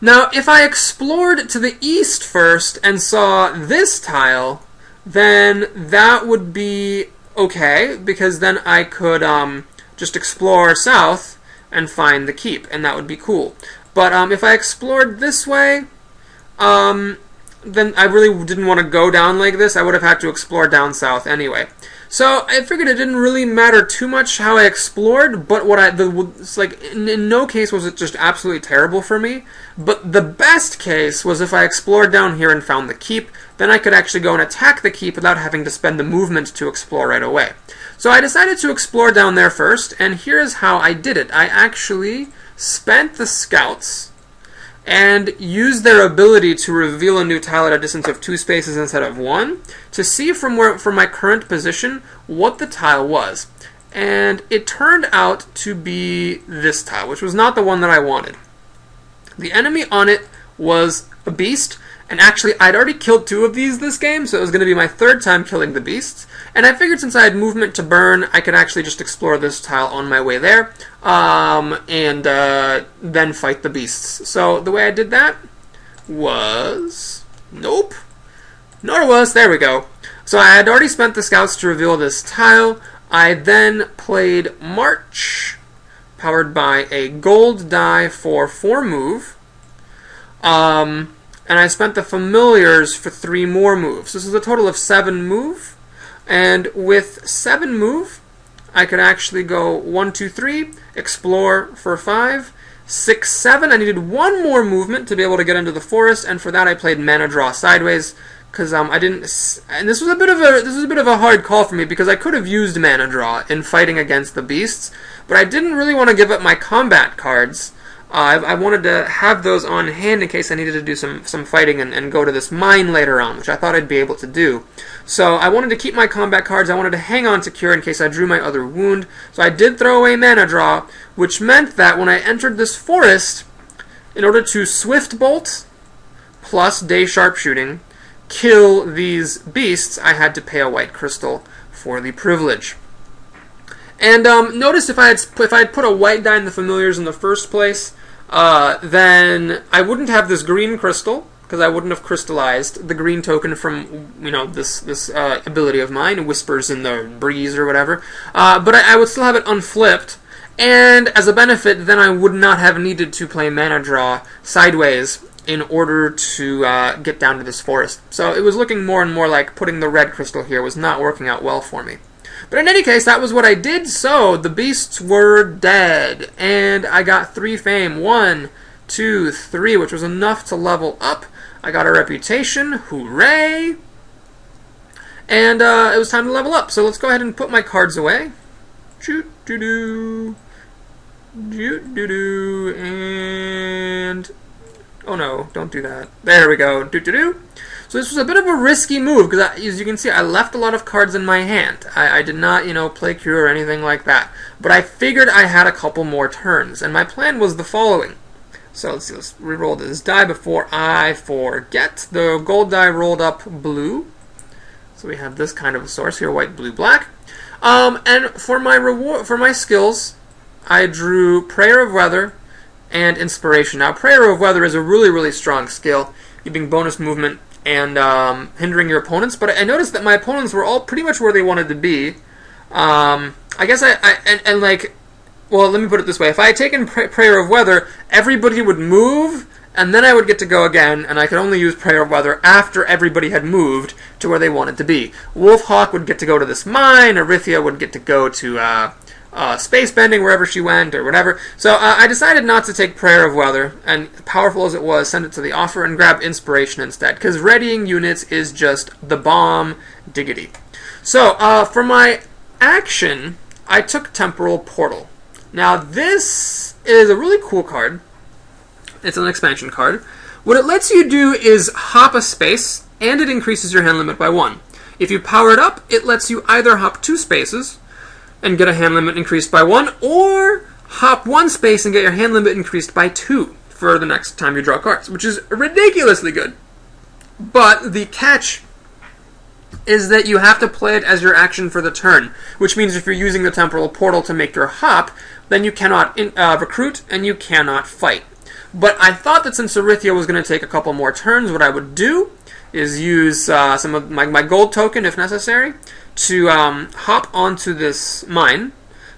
Now, if I explored to the east first and saw this tile, then that would be okay, because then I could just explore south and find the keep, and that would be cool. But if I explored this way, then I really didn't want to go down like this. I would have had to explore down south anyway. So I figured it didn't really matter too much how I explored, but it's like in no case was it just absolutely terrible for me. But the best case was if I explored down here and found the keep, then I could actually go and attack the keep without having to spend the movement to explore right away. So I decided to explore down there first, and here's how I did it. I actually spent the scouts and use their ability to reveal a new tile at a distance of 2 spaces instead of 1 to see from my current position what the tile was. And it turned out to be this tile, which was not the one that I wanted. The enemy on it was a beast, and actually I'd already killed 2 of these this game, so it was going to be my 3rd time killing the beasts. And I figured since I had movement to burn, I could actually just explore this tile on my way there, and then fight the beasts. So the way I did that was... Nope. No, it was. There we go. So I had already spent the scouts to reveal this tile. I then played March, powered by a gold die for 4 move. And I spent the familiars for 3 more moves. This is a total of 7 move. And with 7 move, I could actually go 1, 2, 3, explore for 5, 6, 7. I needed 1 more movement to be able to get into the forest, and for that I played mana draw sideways because I didn't. And this was a bit of a hard call for me because I could have used mana draw in fighting against the beasts, but I didn't really want to give up my combat cards. I wanted to have those on hand in case I needed to do some fighting and go to this mine later on, which I thought I'd be able to do. So I wanted to keep my combat cards. I wanted to hang on to Cure in case I drew my other wound. So I did throw away Mana Draw, which meant that when I entered this forest, in order to Swift Bolt plus Day Sharpshooting kill these beasts, I had to pay a white crystal for the privilege. And notice if I had put a white die in the familiars in the first place, then I wouldn't have this green crystal because I wouldn't have crystallized the green token from this ability of mine, Whispers in the Breeze or whatever. But I would still have it unflipped, and as a benefit, then I would not have needed to play Mana Draw sideways in order to get down to this forest. So it was looking more and more like putting the red crystal here was not working out well for me. But in any case, that was what I did, so the beasts were dead, and I got 3 fame. 1, 2, 3, which was enough to level up. I got a reputation, hooray! And it was time to level up, so let's go ahead and put my cards away. Shoot-doo-doo. Shoot-doo-doo. And... oh no, don't do that. There we go. Doo-doo-doo. So this was a bit of a risky move, because as you can see, I left a lot of cards in my hand. I did not, play Cure or anything like that. But I figured I had a couple more turns, and my plan was the following. So let's re-roll this die before I forget. The gold die rolled up blue. So we have this kind of a source here, white, blue, black. And for my skills, I drew Prayer of Weather and Inspiration. Now, Prayer of Weather is a really, really strong skill, giving bonus movement and hindering your opponents, but I noticed that my opponents were all pretty much where they wanted to be. I guess well, let me put it this way. If I had taken Prayer of Weather, everybody would move, and then I would get to go again, and I could only use Prayer of Weather after everybody had moved to where they wanted to be. Wolfhawk would get to go to this mine, Arithia would get to go to space bending wherever she went or whatever. So I decided not to take Prayer of Weather, and powerful as it was, send it to the offer and grab Inspiration instead, because readying units is just the bomb diggity. So for my action, I took Temporal Portal. Now this is a really cool card. It's an expansion card. What it lets you do is hop a space, and it increases your hand limit by 1. If you power it up, it lets you either hop 2 spaces and get a hand limit increased by 1, or hop 1 space and get your hand limit increased by 2 for the next time you draw cards, which is ridiculously good. But the catch is that you have to play it as your action for the turn, which means if you're using the Temporal Portal to make your hop, then you cannot recruit and you cannot fight. But I thought that since Orithya was going to take a couple more turns, what I would do is use some of my gold token, if necessary, to hop onto this mine,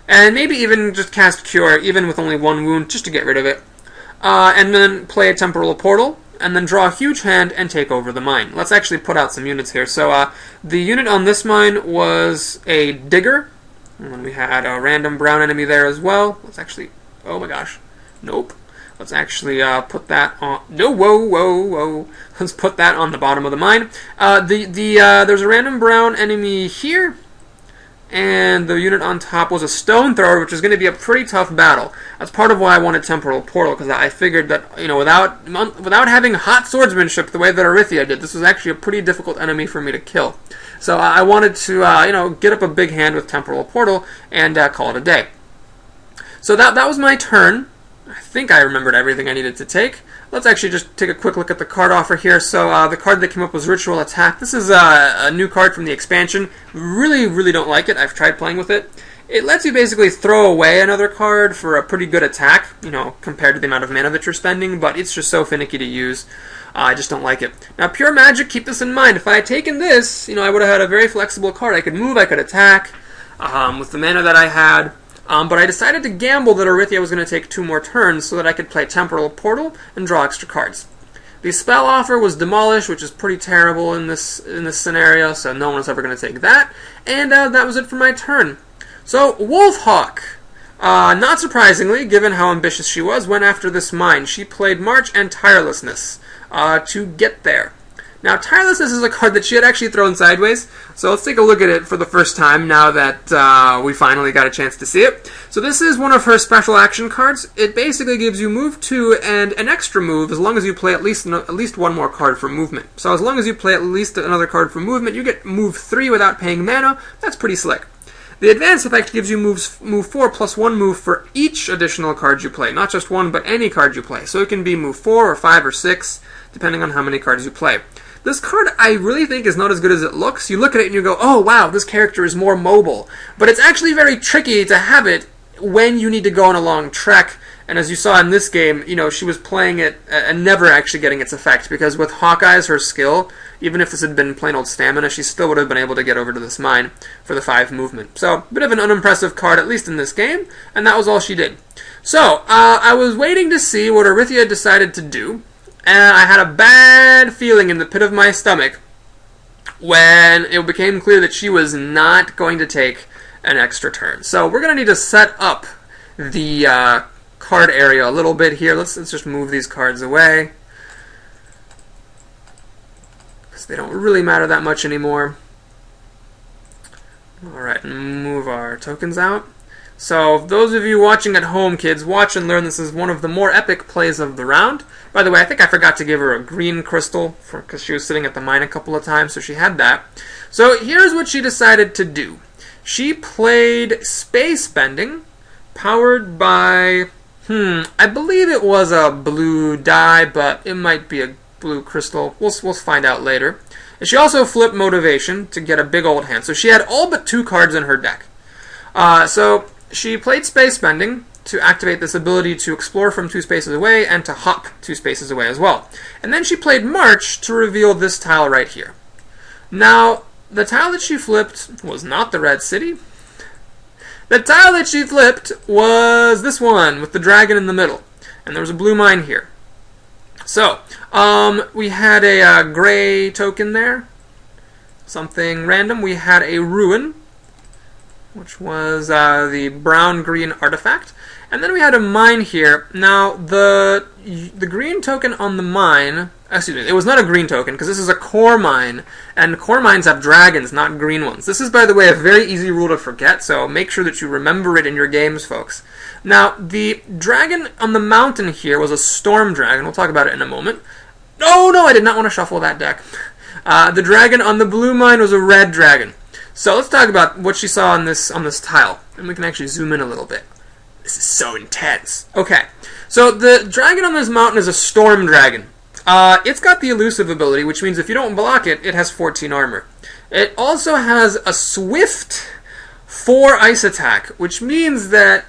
and maybe even just cast Cure, even with only 1 wound, just to get rid of it. And then play a Temporal Portal, and then draw a huge hand and take over the mine. Let's actually put out some units here. So the unit on this mine was a Digger, and then we had a random brown enemy there as well. Let's actually, oh my gosh, nope. Let's actually put that on. No, whoa. Let's put that on the bottom of the mine. There's a random brown enemy here, and the unit on top was a Stone Thrower, which is going to be a pretty tough battle. That's part of why I wanted Temporal Portal, because I figured that without having hot swordsmanship the way that Orithya did, this was actually a pretty difficult enemy for me to kill. So I wanted to get up a big hand with Temporal Portal and call it a day. So that was my turn. I think I remembered everything I needed to take. Let's actually just take a quick look at the card offer here. So the card that came up was Ritual Attack. This is a new card from the expansion. Really don't like it. I've tried playing with it. It lets you basically throw away another card for a pretty good attack, compared to the amount of mana that you're spending, but it's just so finicky to use. I just don't like it. Now, Pure Magic, keep this in mind. If I had taken this, I would have had a very flexible card. I could move, I could attack with the mana that I had. But I decided to gamble that Orithya was going to take 2 more turns so that I could play Temporal Portal and draw extra cards. The spell offer was Demolish, which is pretty terrible in this scenario, so no one was ever going to take that. And that was it for my turn. So, Wolfhawk, not surprisingly, given how ambitious she was, went after this mine. She played March and Tirelessness to get there. Now, Tirelessness is a card that she had actually thrown sideways, so let's take a look at it for the first time now that we finally got a chance to see it. So this is one of her special action cards. It basically gives you move 2 and an extra move as long as you play at least one more card for movement. So as long as you play at least another card for movement, you get move 3 without paying mana. That's pretty slick. The advanced effect gives you move 4 plus 1 move for each additional card you play. Not just one, but any card you play. So it can be move 4 or 5 or 6, depending on how many cards you play. This card I really think is not as good as it looks. You look at it and you go, oh wow, this character is more mobile. But it's actually very tricky to have it when you need to go on a long trek. And as you saw in this game, she was playing it and never actually getting its effect. Because with Hawkeye's, her skill, even if this had been plain old stamina, she still would have been able to get over to this mine for the 5 movement. So, a bit of an unimpressive card, at least in this game. And that was all she did. So, I was waiting to see what Orithya decided to do. And I had a bad feeling in the pit of my stomach when it became clear that she was not going to take an extra turn. So we're going to need to set up the card area a little bit here. Let's just move these cards away, because they don't really matter that much anymore. Alright, move our tokens out. So, those of you watching at home, kids, watch and learn. This is one of the more epic plays of the round. By the way, I think I forgot to give her a green crystal, because she was sitting at the mine a couple of times, so she had that. So, here's what she decided to do. She played Space Bending, powered by, I believe it was a blue die, but it might be a blue crystal. We'll find out later. And she also flipped Motivation to get a big old hand. So, she had all but 2 cards in her deck. She played Space Bending to activate this ability to explore from 2 spaces away and to hop 2 spaces away as well. And then she played March to reveal this tile right here. Now, the tile that she flipped was not the Red City. The tile that she flipped was this one with the dragon in the middle. And there was a blue mine here. So, we had a gray token there. Something random. We had a ruin, which was the brown-green artifact. And then we had a mine here. Now, the green token on the mine Excuse me, it was not a green token, because this is a core mine, and core mines have dragons, not green ones. This is, by the way, a very easy rule to forget, so make sure that you remember it in your games, folks. Now, the dragon on the mountain here was a storm dragon. We'll talk about it in a moment. Oh, no, I did not want to shuffle that deck. The dragon on the blue mine was a red dragon. So let's talk about what she saw on this tile, and we can actually zoom in a little bit. This is so intense. Okay, so the dragon on this mountain is a storm dragon. It's got the elusive ability, which means if you don't block it, it has 14 armor. It also has a swift 4 ice attack, which means that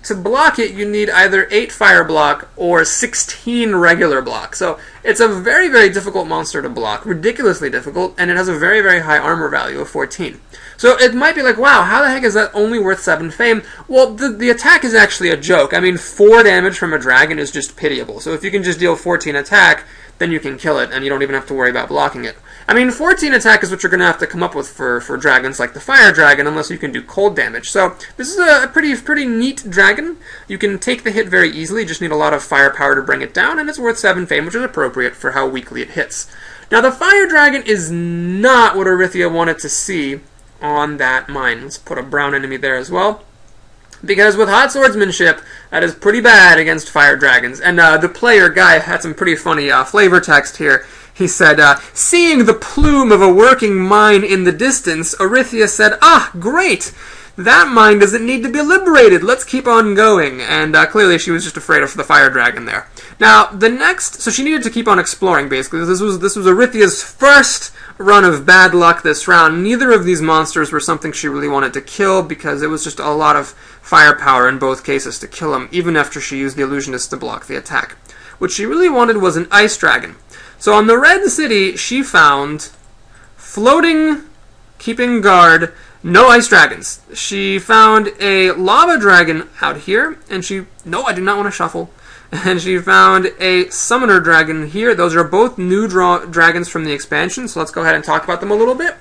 to block it, you need either 8 fire block or 16 regular block. So it's a very, very difficult monster to block, ridiculously difficult, and it has a very, very high armor value of 14. So it might be like, wow, how the heck is that only worth 7 fame? Well, the attack is actually a joke. I mean, 4 damage from a dragon is just pitiable. So if you can just deal 14 attack, then you can kill it, and you don't even have to worry about blocking it. I mean, 14 attack is what you're going to have to come up with for dragons like the fire dragon, unless you can do cold damage. So this is a pretty neat dragon. You can take the hit very easily, you just need a lot of firepower to bring it down, and it's worth 7 fame, which is appropriate for how weakly it hits. Now, the fire dragon is not what Orithia wanted to see on that mine. Let's put a brown enemy there as well. Because with hot swordsmanship, that is pretty bad against fire dragons. And the player guy had some pretty funny flavor text here. He said, seeing the plume of a working mine in the distance, Orithia said, ah, great! That mine doesn't need to be liberated. Let's keep on going. And clearly she was just afraid of the fire dragon there. Now, the next... So she needed to keep on exploring, basically. This was Orithia's first run of bad luck this round. Neither of these monsters were something she really wanted to kill, because it was just a lot of firepower in both cases to kill him, even after she used the illusionist to block the attack. What she really wanted was an ice dragon. So on the red city, she found floating, keeping guard, no ice dragons. She found a lava dragon out here, and no, I do not want to shuffle. And she found a summoner dragon here. Those are both new dragons from the expansion, so let's go ahead and talk about them a little bit.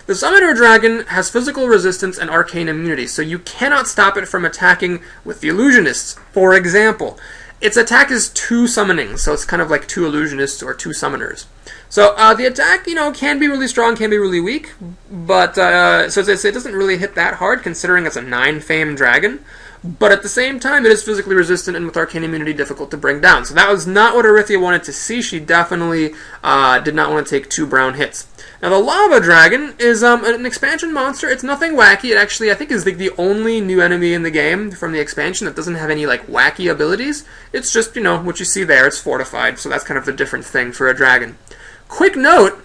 The summoner dragon has physical resistance and arcane immunity, so you cannot stop it from attacking with the illusionists. For example, its attack is 2 summonings, so it's kind of like 2 illusionists or 2 summoners. So the attack, can be really strong, can be really weak, but so it doesn't really hit that hard, considering it's a 9 fame dragon. But at the same time, it is physically resistant and with arcane immunity difficult to bring down. So that was not what Orithia wanted to see. She definitely did not want to take 2 brown hits. Now the lava dragon is an expansion monster. It's nothing wacky. It actually, I think, is the only new enemy in the game from the expansion that doesn't have any wacky abilities. It's just, what you see there. It's fortified, so that's kind of the different thing for a dragon. Quick note,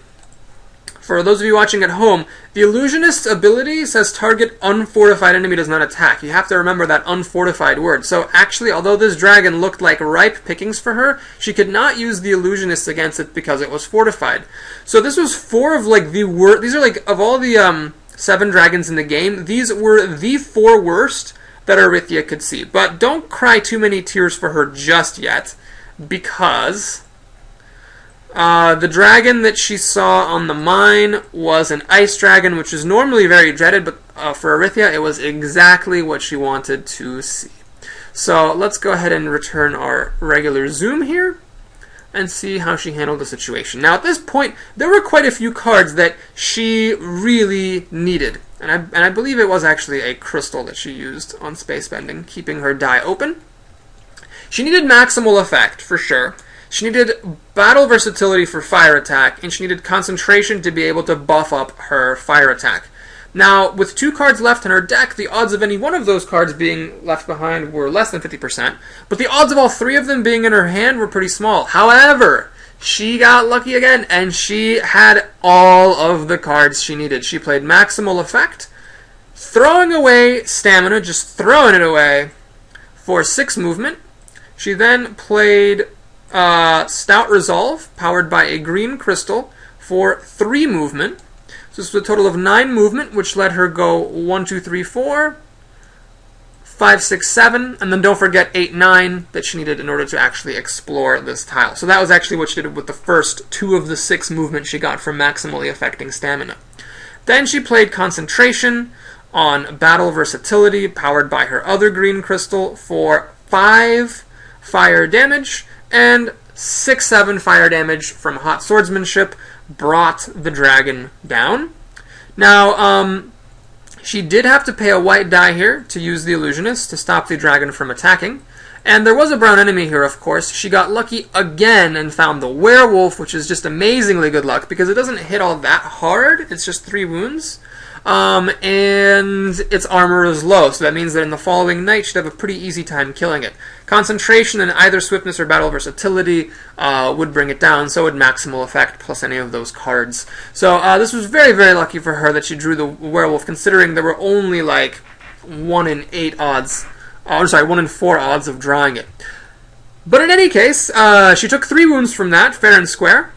for those of you watching at home, the illusionist's ability says target unfortified enemy does not attack. You have to remember that unfortified word. So actually, although this dragon looked like ripe pickings for her, she could not use the illusionist against it because it was fortified. So this was 4 of the worst. These are of all the 7 dragons in the game, these were the 4 worst that Orithia could see. But don't cry too many tears for her just yet, because the dragon that she saw on the mine was an ice dragon, which is normally very dreaded, but for Orithia, it was exactly what she wanted to see. So let's go ahead and return our regular zoom here and see how she handled the situation. Now, at this point, there were quite a few cards that she really needed, and I believe it was actually a crystal that she used on space bending, keeping her die open. She needed maximal effect, for sure. She needed battle versatility for fire attack, and she needed concentration to be able to buff up her fire attack. Now, with 2 cards left in her deck, the odds of any one of those cards being left behind were less than 50%, but the odds of all 3 of them being in her hand were pretty small. However, she got lucky again, and she had all of the cards she needed. She played maximal effect, throwing away stamina, just throwing it away, for 6 movement. She then played Stout Resolve, powered by a green crystal, for 3 movement. So this was a total of 9 movement, which let her go 1, 2, 3, 4, 5, 6, 7, and then don't forget 8, 9 that she needed in order to actually explore this tile. So that was actually what she did with the first 2 of the 6 movements she got from maximally affecting stamina. Then she played Concentration on Battle Versatility, powered by her other green crystal, for 5 fire damage, and 6-7 fire damage from hot swordsmanship brought the dragon down. Now, she did have to pay a white die here to use the illusionist to stop the dragon from attacking. And there was a brown enemy here, of course. She got lucky again and found the werewolf, which is just amazingly good luck because it doesn't hit all that hard. It's just 3 wounds. And its armor is low, so that means that in the following night she'd have a pretty easy time killing it. Concentration and either swiftness or battle versatility would bring it down, so would maximal effect plus any of those cards. So this was very, very lucky for her that she drew the werewolf, considering there were only like 1 in 8 odds. Oh, sorry, 1 in 4 odds of drawing it. But in any case, she took 3 wounds from that, fair and square.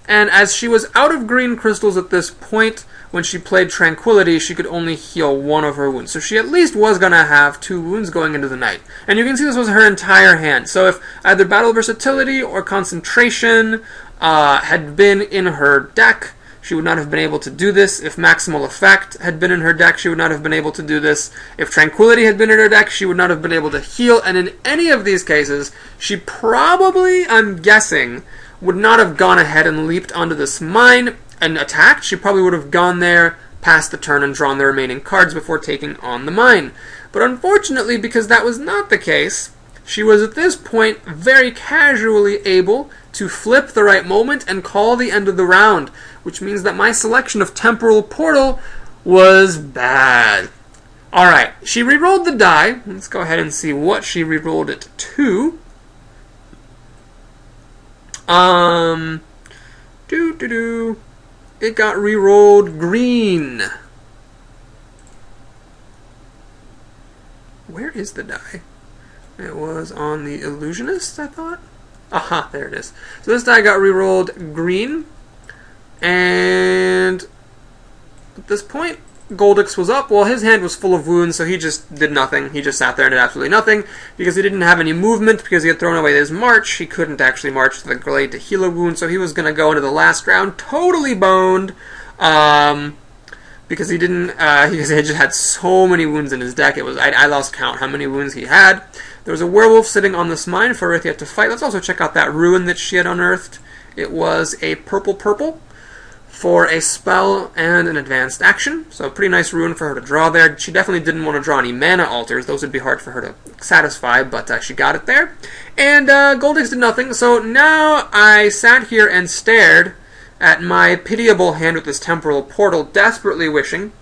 And as she was out of green crystals at this point, when she played Tranquility, she could only heal 1 of her wounds. So she at least was going to have 2 wounds going into the night. And you can see this was her entire hand. So if either Battle Versatility or Concentration had been in her deck, she would not have been able to do this. If Maximal Effect had been in her deck, she would not have been able to do this. If Tranquility had been in her deck, she would not have been able to heal. And in any of these cases, she probably, I'm guessing, would not have gone ahead and leaped onto this mine and attacked. She probably would have gone there, passed the turn, and drawn the remaining cards before taking on the mine. But unfortunately, because that was not the case, she was at this point very casually able to flip the right moment and call the end of the round, which means that my selection of Temporal Portal was bad. Alright, she rerolled the die. Let's go ahead and see what she rerolled it to. It got rerolled green. Where is the die? It was on the illusionist, I thought. Aha, there it is. So this die got rerolled green, and at this point, Goldix was up. Well, his hand was full of wounds, so he just did nothing. He just sat there and did absolutely nothing, because he didn't have any movement, because he had thrown away his march. He couldn't actually march to the glade to heal a wound, so he was going to go into the last round totally boned, because he didn't, because he just had so many wounds in his deck. It was, I lost count how many wounds he had. There was a werewolf sitting on this mine for Earth yet to fight. Let's also check out that ruin that she had unearthed. It was a purple for a spell and an advanced action. So a pretty nice ruin for her to draw there. She definitely didn't want to draw any mana altars. Those would be hard for her to satisfy, but she got it there. And Goldix did nothing. So now I sat here and stared at my pitiable hand with this Temporal Portal, desperately wishing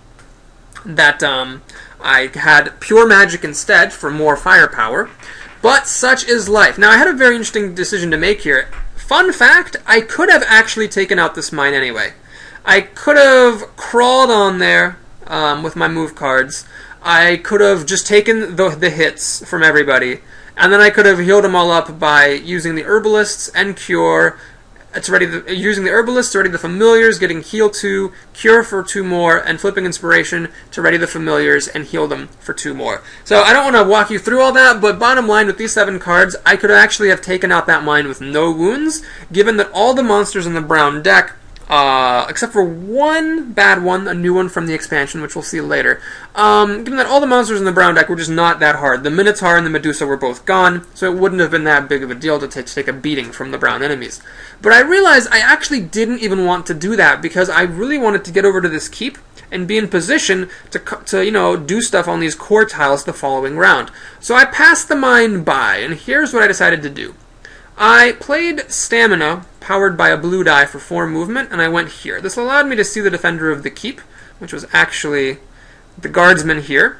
that I had pure magic instead for more firepower. But such is life. Now, I had a very interesting decision to make here. Fun fact, I could have actually taken out this mine anyway. I could have crawled on there with my move cards. I could have just taken the hits from everybody. And then I could have healed them all up by using the Herbalists and Cure. Using the Herbalists to ready the Familiars, getting Heal 2, Cure for 2 more, and flipping Inspiration to ready the Familiars and heal them for 2 more. So I don't want to walk you through all that, but bottom line, with these 7 cards, I could actually have taken out that mine with no wounds, given that all the monsters in the brown deck, except for one bad one, a new one from the expansion, which we'll see later. Given that all the monsters in the brown deck were just not that hard. The Minotaur and the Medusa were both gone, so it wouldn't have been that big of a deal to take a beating from the brown enemies. But I realized I actually didn't even want to do that, because I really wanted to get over to this keep and be in position to do stuff on these core tiles the following round. So I passed the mine by, and here's what I decided to do. I played Stamina, powered by a blue die for 4 movement, and I went here. This allowed me to see the Defender of the Keep, which was actually the Guardsman here.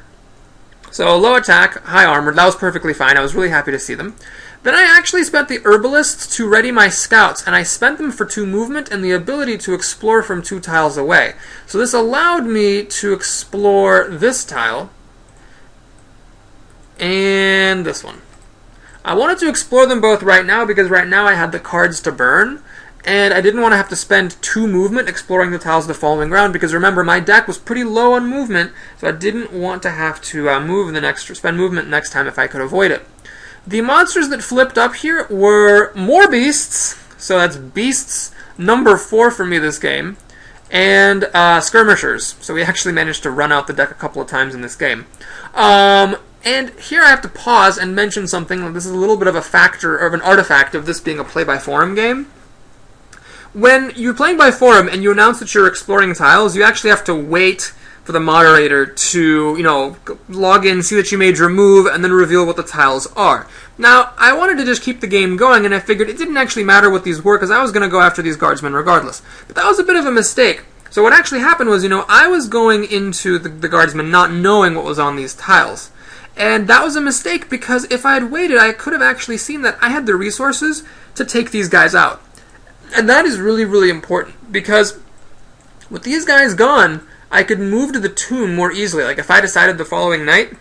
So low attack, high armor, that was perfectly fine. I was really happy to see them. Then I actually spent the Herbalists to ready my Scouts, and I spent them for 2 movement and the ability to explore from 2 tiles away. So this allowed me to explore this tile and this one. I wanted to explore them both right now because right now I had the cards to burn, and I didn't want to have to spend 2 movement exploring the tiles the following round, because remember, my deck was pretty low on movement, so I didn't want to have to spend movement next time if I could avoid it. The monsters that flipped up here were more beasts, so that's beasts number 4 for me this game, and skirmishers, so we actually managed to run out the deck a couple of times in this game. And here I have to pause and mention something. This is a little bit of a factor, or of an artifact of this being a play-by-forum game. When you're playing by forum and you announce that you're exploring tiles, you actually have to wait for the moderator to, log in, see that you made your move, and then reveal what the tiles are. Now, I wanted to just keep the game going, and I figured it didn't actually matter what these were, because I was going to go after these guardsmen regardless. But that was a bit of a mistake. So what actually happened was, I was going into the guardsmen not knowing what was on these tiles. And that was a mistake, because if I had waited, I could have actually seen that I had the resources to take these guys out. And that is really, really important, because with these guys gone, I could move to the tomb more easily. Like if I decided the following night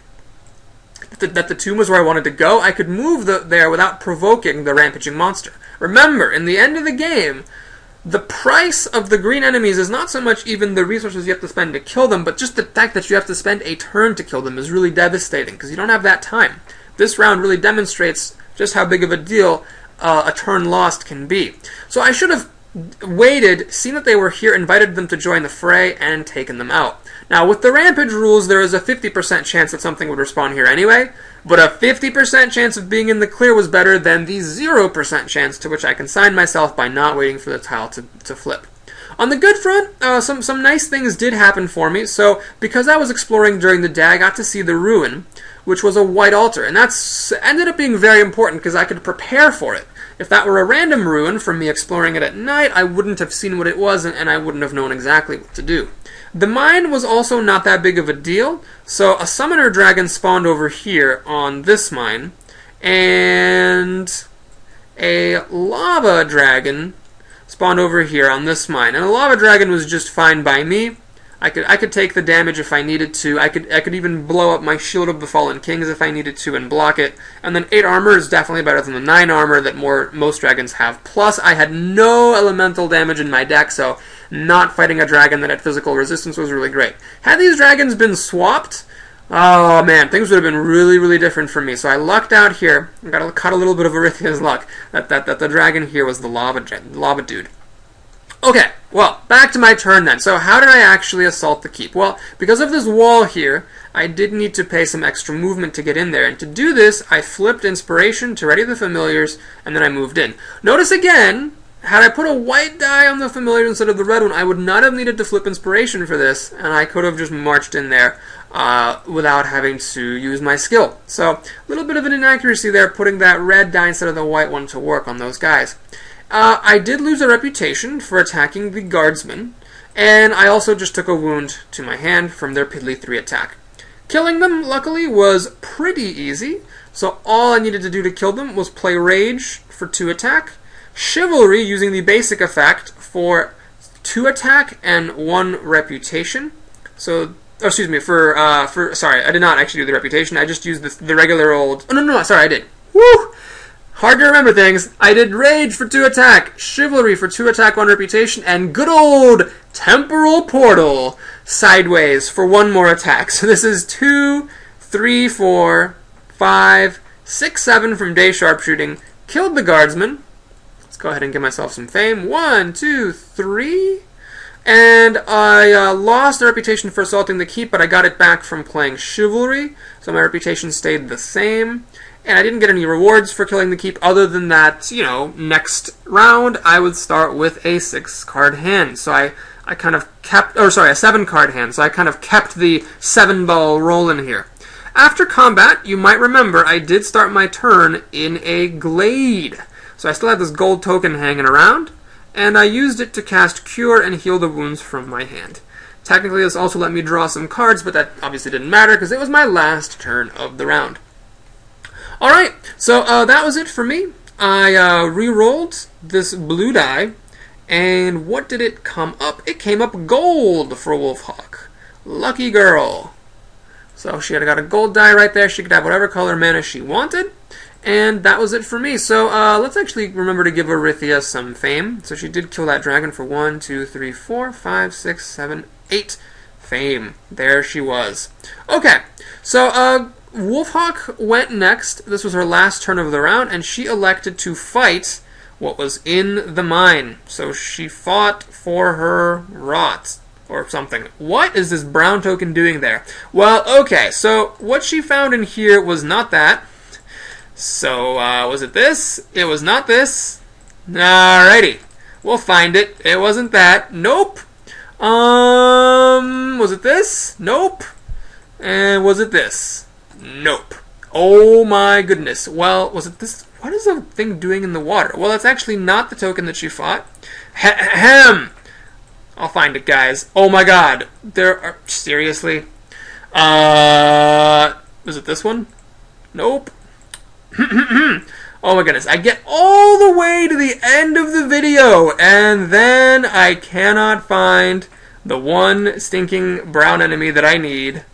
that the tomb was where I wanted to go, I could move there without provoking the rampaging monster. Remember, in the end of the game, the price of the green enemies is not so much even the resources you have to spend to kill them, but just the fact that you have to spend a turn to kill them is really devastating, because you don't have that time. This round really demonstrates just how big of a deal a turn lost can be. So I should have waited, seen that they were here, invited them to join the fray, and taken them out. Now, with the rampage rules, there is a 50% chance that something would respawn here anyway, but a 50% chance of being in the clear was better than the 0% chance to which I consigned myself by not waiting for the tile to flip. On the good front, some nice things did happen for me. So, because I was exploring during the day, I got to see the ruin, which was a white altar, and that's ended up being very important because I could prepare for it. If that were a random ruin from me exploring it at night, I wouldn't have seen what it was, and I wouldn't have known exactly what to do. The mine was also not that big of a deal, so a summoner dragon spawned over here on this mine, and a lava dragon spawned over here on this mine. And a lava dragon was just fine by me. I could take the damage if I needed to. I could even blow up my Shield of the Fallen Kings if I needed to and block it. And then 8 armor is definitely better than the 9 armor that most dragons have. Plus, I had no elemental damage in my deck, so not fighting a dragon that had physical resistance was really great. Had these dragons been swapped, oh man, things would have been really, really different for me. So I lucked out here. I got to cut a little bit of Arithia's luck that the dragon here was the lava dude. Okay, well, back to my turn then. So how did I actually assault the keep? Well, because of this wall here, I did need to pay some extra movement to get in there. And to do this, I flipped Inspiration to ready the familiars, and then I moved in. Notice again, had I put a white die on the familiar instead of the red one, I would not have needed to flip Inspiration for this, and I could have just marched in there without having to use my skill. So, a little bit of an inaccuracy there, putting that red die instead of the white one to work on those guys. I did lose a reputation for attacking the guardsmen, and I also just took a wound to my hand from their piddly 3 attack. Killing them, luckily, was pretty easy, so all I needed to do to kill them was play Rage for 2 attack, Chivalry using the basic effect for 2 attack and 1 reputation. So, sorry, I did not actually do the reputation, I just used the regular old, sorry, I did. Woo! Hard to remember things. I did Rage for 2 attack, Chivalry for 2 attack, 1 reputation, and good old Temporal Portal sideways for 1 more attack. So this is 2, 3, 4, 5, 6, 7 from day sharpshooting. Killed the guardsman. Let's go ahead and give myself some fame. 1, 2, 3. And I lost the reputation for assaulting the keep, but I got it back from playing Chivalry, so my reputation stayed the same. And I didn't get any rewards for killing the keep other than that, next round I would start with a 6-card hand. So I kind of kept, a 7-card hand, so I kind of kept the 7-ball rolling here. After combat, you might remember I did start my turn in a Glade. So I still had this gold token hanging around, and I used it to cast Cure and heal the wounds from my hand. Technically, this also let me draw some cards, but that obviously didn't matter because it was my last turn of the round. Alright, so that was it for me. I re-rolled this blue die, and what did it come up? It came up gold for Wolfhawk. Lucky girl. So she had got a gold die right there. She could have whatever color mana she wanted, and that was it for me. So let's actually remember to give Arithia some fame. So she did kill that dragon for 1, 2, 3, 4, 5, 6, 7, 8 fame. There she was. Okay, so Wolfhawk went next. This was her last turn of the round, and she elected to fight what was in the mine. So she fought for her rot. or something. What is this brown token doing there? Well, okay, so what she found in here was not that. So, was it this? It was not this. Alrighty. We'll find it. It wasn't that. Nope. Was it this? Nope. And was it this? Nope. Oh my goodness. Well, was it this? What is the thing doing in the water? Well, that's actually not the token that she fought. Ahem. I'll find it, guys. Oh my god. There are... Seriously? Was it this one? Nope. Oh my goodness. I get all the way to the end of the video, and then I cannot find the one stinking brown enemy that I need.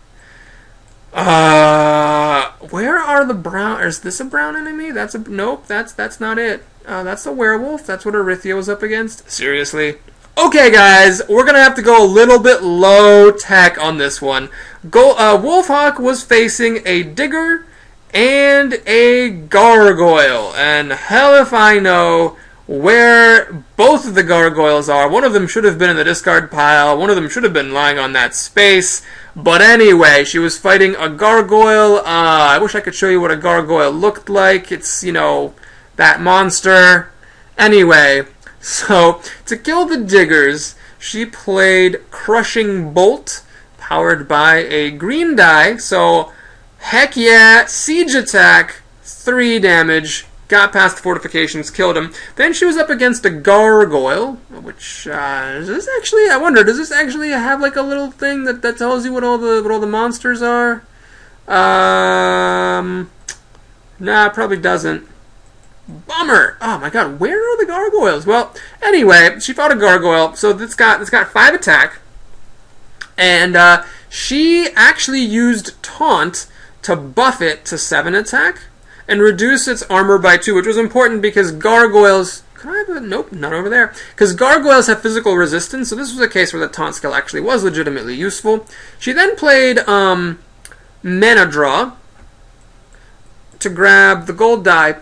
Where are the brown... Is this a brown enemy? That's a... Nope, that's not it. That's a werewolf. That's what Orithia was up against. Seriously? Okay, guys, we're going to have to go a little bit low-tech on this one. Wolfhawk was facing a digger and a gargoyle. And hell if I know where both of the gargoyles are. One of them should have been in the discard pile. One of them should have been lying on that space. But anyway, she was fighting a gargoyle. I wish I could show you what a gargoyle looked like. It's, you know, that monster. Anyway... So, to kill the diggers, she played Crushing Bolt, powered by a green die. So, heck yeah, siege attack, 3 damage, got past the fortifications, killed him. Then she was up against a gargoyle, which, does this actually, I wonder, does this actually have like a little thing that tells you what all the monsters are? Nah, it probably doesn't. Bummer! Oh my god, where are the gargoyles? Well, anyway, she fought a gargoyle, so it's got 5 attack, and she actually used Taunt to buff it to 7 attack, and reduce its armor by 2, which was important because gargoyles... Can I have a... Nope, not over there. Because gargoyles have physical resistance, so this was a case where the Taunt skill actually was legitimately useful. She then played Mana Draw to grab the gold die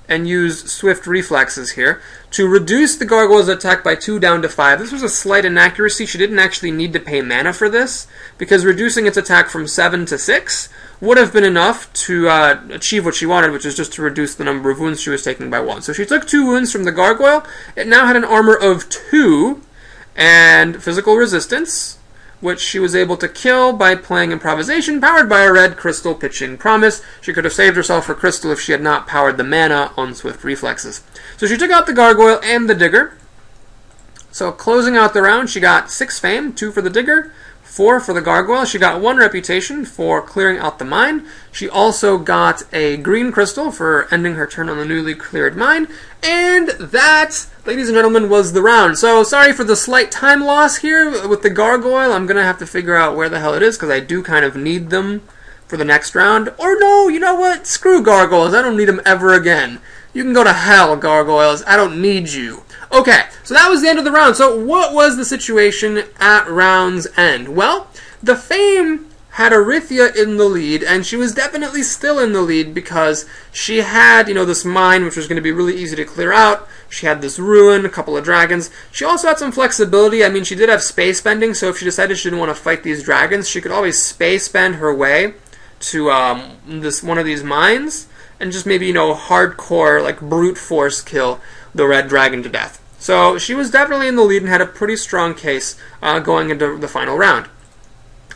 and use Swift Reflexes here to reduce the gargoyle's attack by 2 down to 5. This was a slight inaccuracy. She didn't actually need to pay mana for this, because reducing its attack from 7 to 6 would have been enough to achieve what she wanted, which is just to reduce the number of wounds she was taking by 1. So she took 2 wounds from the gargoyle. It now had an armor of 2 and physical resistance, which she was able to kill by playing Improvisation, powered by a red crystal pitching Promise. She could have saved herself her crystal if she had not powered the mana on Swift Reflexes. So she took out the gargoyle and the digger. So closing out the round, she got 6 fame, 2 for the digger, 4 for the gargoyle. She got 1 reputation for clearing out the mine. She also got a green crystal for ending her turn on the newly cleared mine. And that, ladies and gentlemen, was the round. So sorry for the slight time loss here with the gargoyle. I'm going to have to figure out where the hell it is, because I do kind of need them for the next round. Or no, you know what? Screw gargoyles. I don't need them ever again. You can go to hell, gargoyles. I don't need you. Okay, so that was the end of the round. So what was the situation at round's end? Well, the fame had Orithia in the lead, and she was definitely still in the lead because she had, you know, this mine, which was going to be really easy to clear out. She had this ruin, a couple of dragons. She also had some flexibility. I mean, she did have space bending, so if she decided she didn't want to fight these dragons, she could always space bend her way to one of these mines, and just maybe, you know, hardcore, like, brute force kill the red dragon to death. So she was definitely in the lead and had a pretty strong case going into the final round.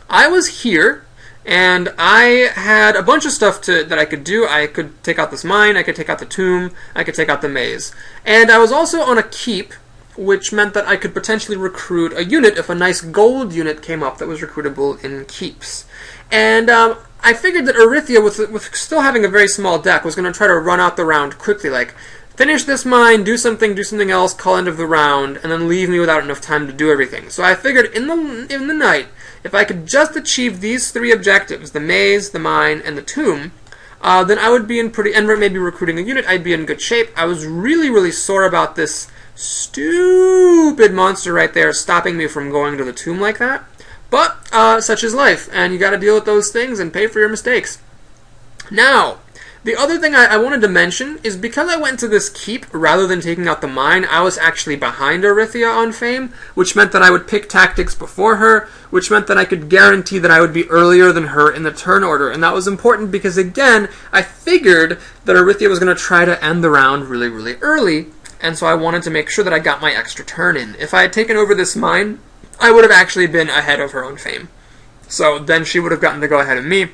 I was here, and I had a bunch of stuff that I could do. I could take out this mine, I could take out the tomb, I could take out the maze. And I was also on a keep, which meant that I could potentially recruit a unit if a nice gold unit came up that was recruitable in keeps. And I figured that Orithia, with still having a very small deck, was going to try to run out the round quickly, like, finish this mine, do something else, call end of the round, and then leave me without enough time to do everything. So I figured in the night, if I could just achieve these 3 objectives, the maze, the mine, and the tomb, then I would be in and maybe recruiting a unit, I'd be in good shape. I was really, really sore about this stupid monster right there stopping me from going to the tomb like that. But such is life, and you gotta deal with those things and pay for your mistakes. Now, The other thing I wanted to mention is because I went to this keep rather than taking out the mine, I was actually behind Arythia on fame, which meant that I would pick tactics before her, which meant that I could guarantee that I would be earlier than her in the turn order. And that was important because, again, I figured that Arythia was going to try to end the round really, really early, and so I wanted to make sure that I got my extra turn in. If I had taken over this mine, I would have actually been ahead of her on fame. So then she would have gotten to go ahead of me.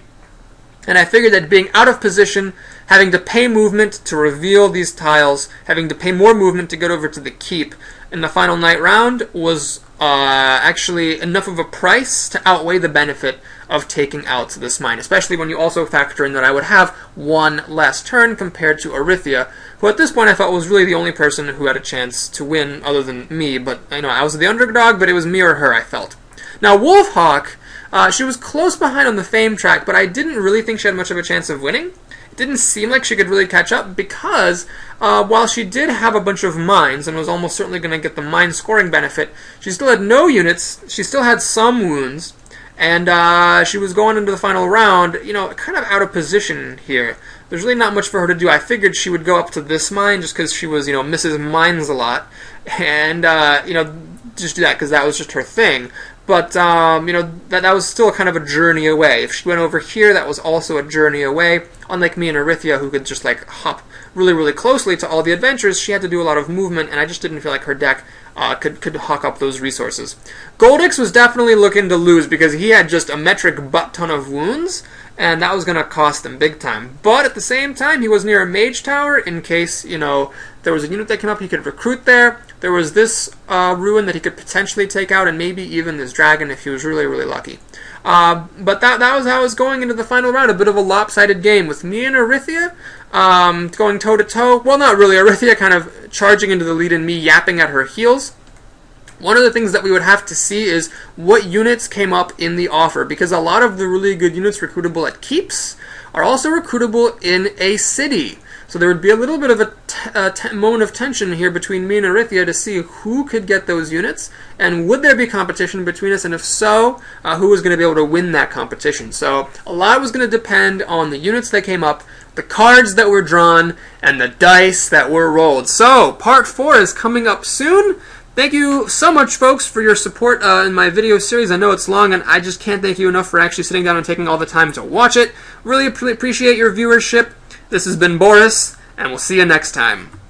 And I figured that being out of position, having to pay movement to reveal these tiles, having to pay more movement to get over to the keep in the final night round was actually enough of a price to outweigh the benefit of taking out this mine, especially when you also factor in that I would have one less turn compared to Arythia, who at this point I thought was really the only person who had a chance to win other than me, but I know I was the underdog, but it was me or her, I felt. Now, Wolfhawk, she was close behind on the fame track, but I didn't really think she had much of a chance of winning. It didn't seem like she could really catch up because while she did have a bunch of mines and was almost certainly going to get the mine scoring benefit, she still had no units, she still had some wounds, and she was going into the final round, kind of out of position here. There's really not much for her to do. I figured she would go up to this mine just because she was, Mrs. Mines a lot, and, just do that because that was just her thing. But, that was still kind of a journey away. If she went over here, that was also a journey away. Unlike me and Arythia, who could just, hop really, really closely to all the adventures, she had to do a lot of movement, and I just didn't feel like her deck could hawk up those resources. Goldix was definitely looking to lose because he had just a metric butt-ton of wounds, and that was going to cost him big time. But at the same time, he was near a mage tower in case, there was a unit that came up, he could recruit there. There was this ruin that he could potentially take out, and maybe even this dragon if he was really, really lucky. But that was how it was going into the final round, a bit of a lopsided game, with me and Arythia going toe-to-toe. Well, not really. Arythia kind of charging into the lead and me yapping at her heels. One of the things that we would have to see is what units came up in the offer, because a lot of the really good units recruitable at keeps are also recruitable in a city. So there would be a little bit of a moment of tension here between me and Arythia to see who could get those units, and would there be competition between us, and if so, who was going to be able to win that competition. So a lot was going to depend on the units that came up, the cards that were drawn, and the dice that were rolled. So part 4 is coming up soon. Thank you so much, folks, for your support in my video series. I know it's long, and I just can't thank you enough for actually sitting down and taking all the time to watch it. Really appreciate your viewership. This has been Boris, and we'll see you next time.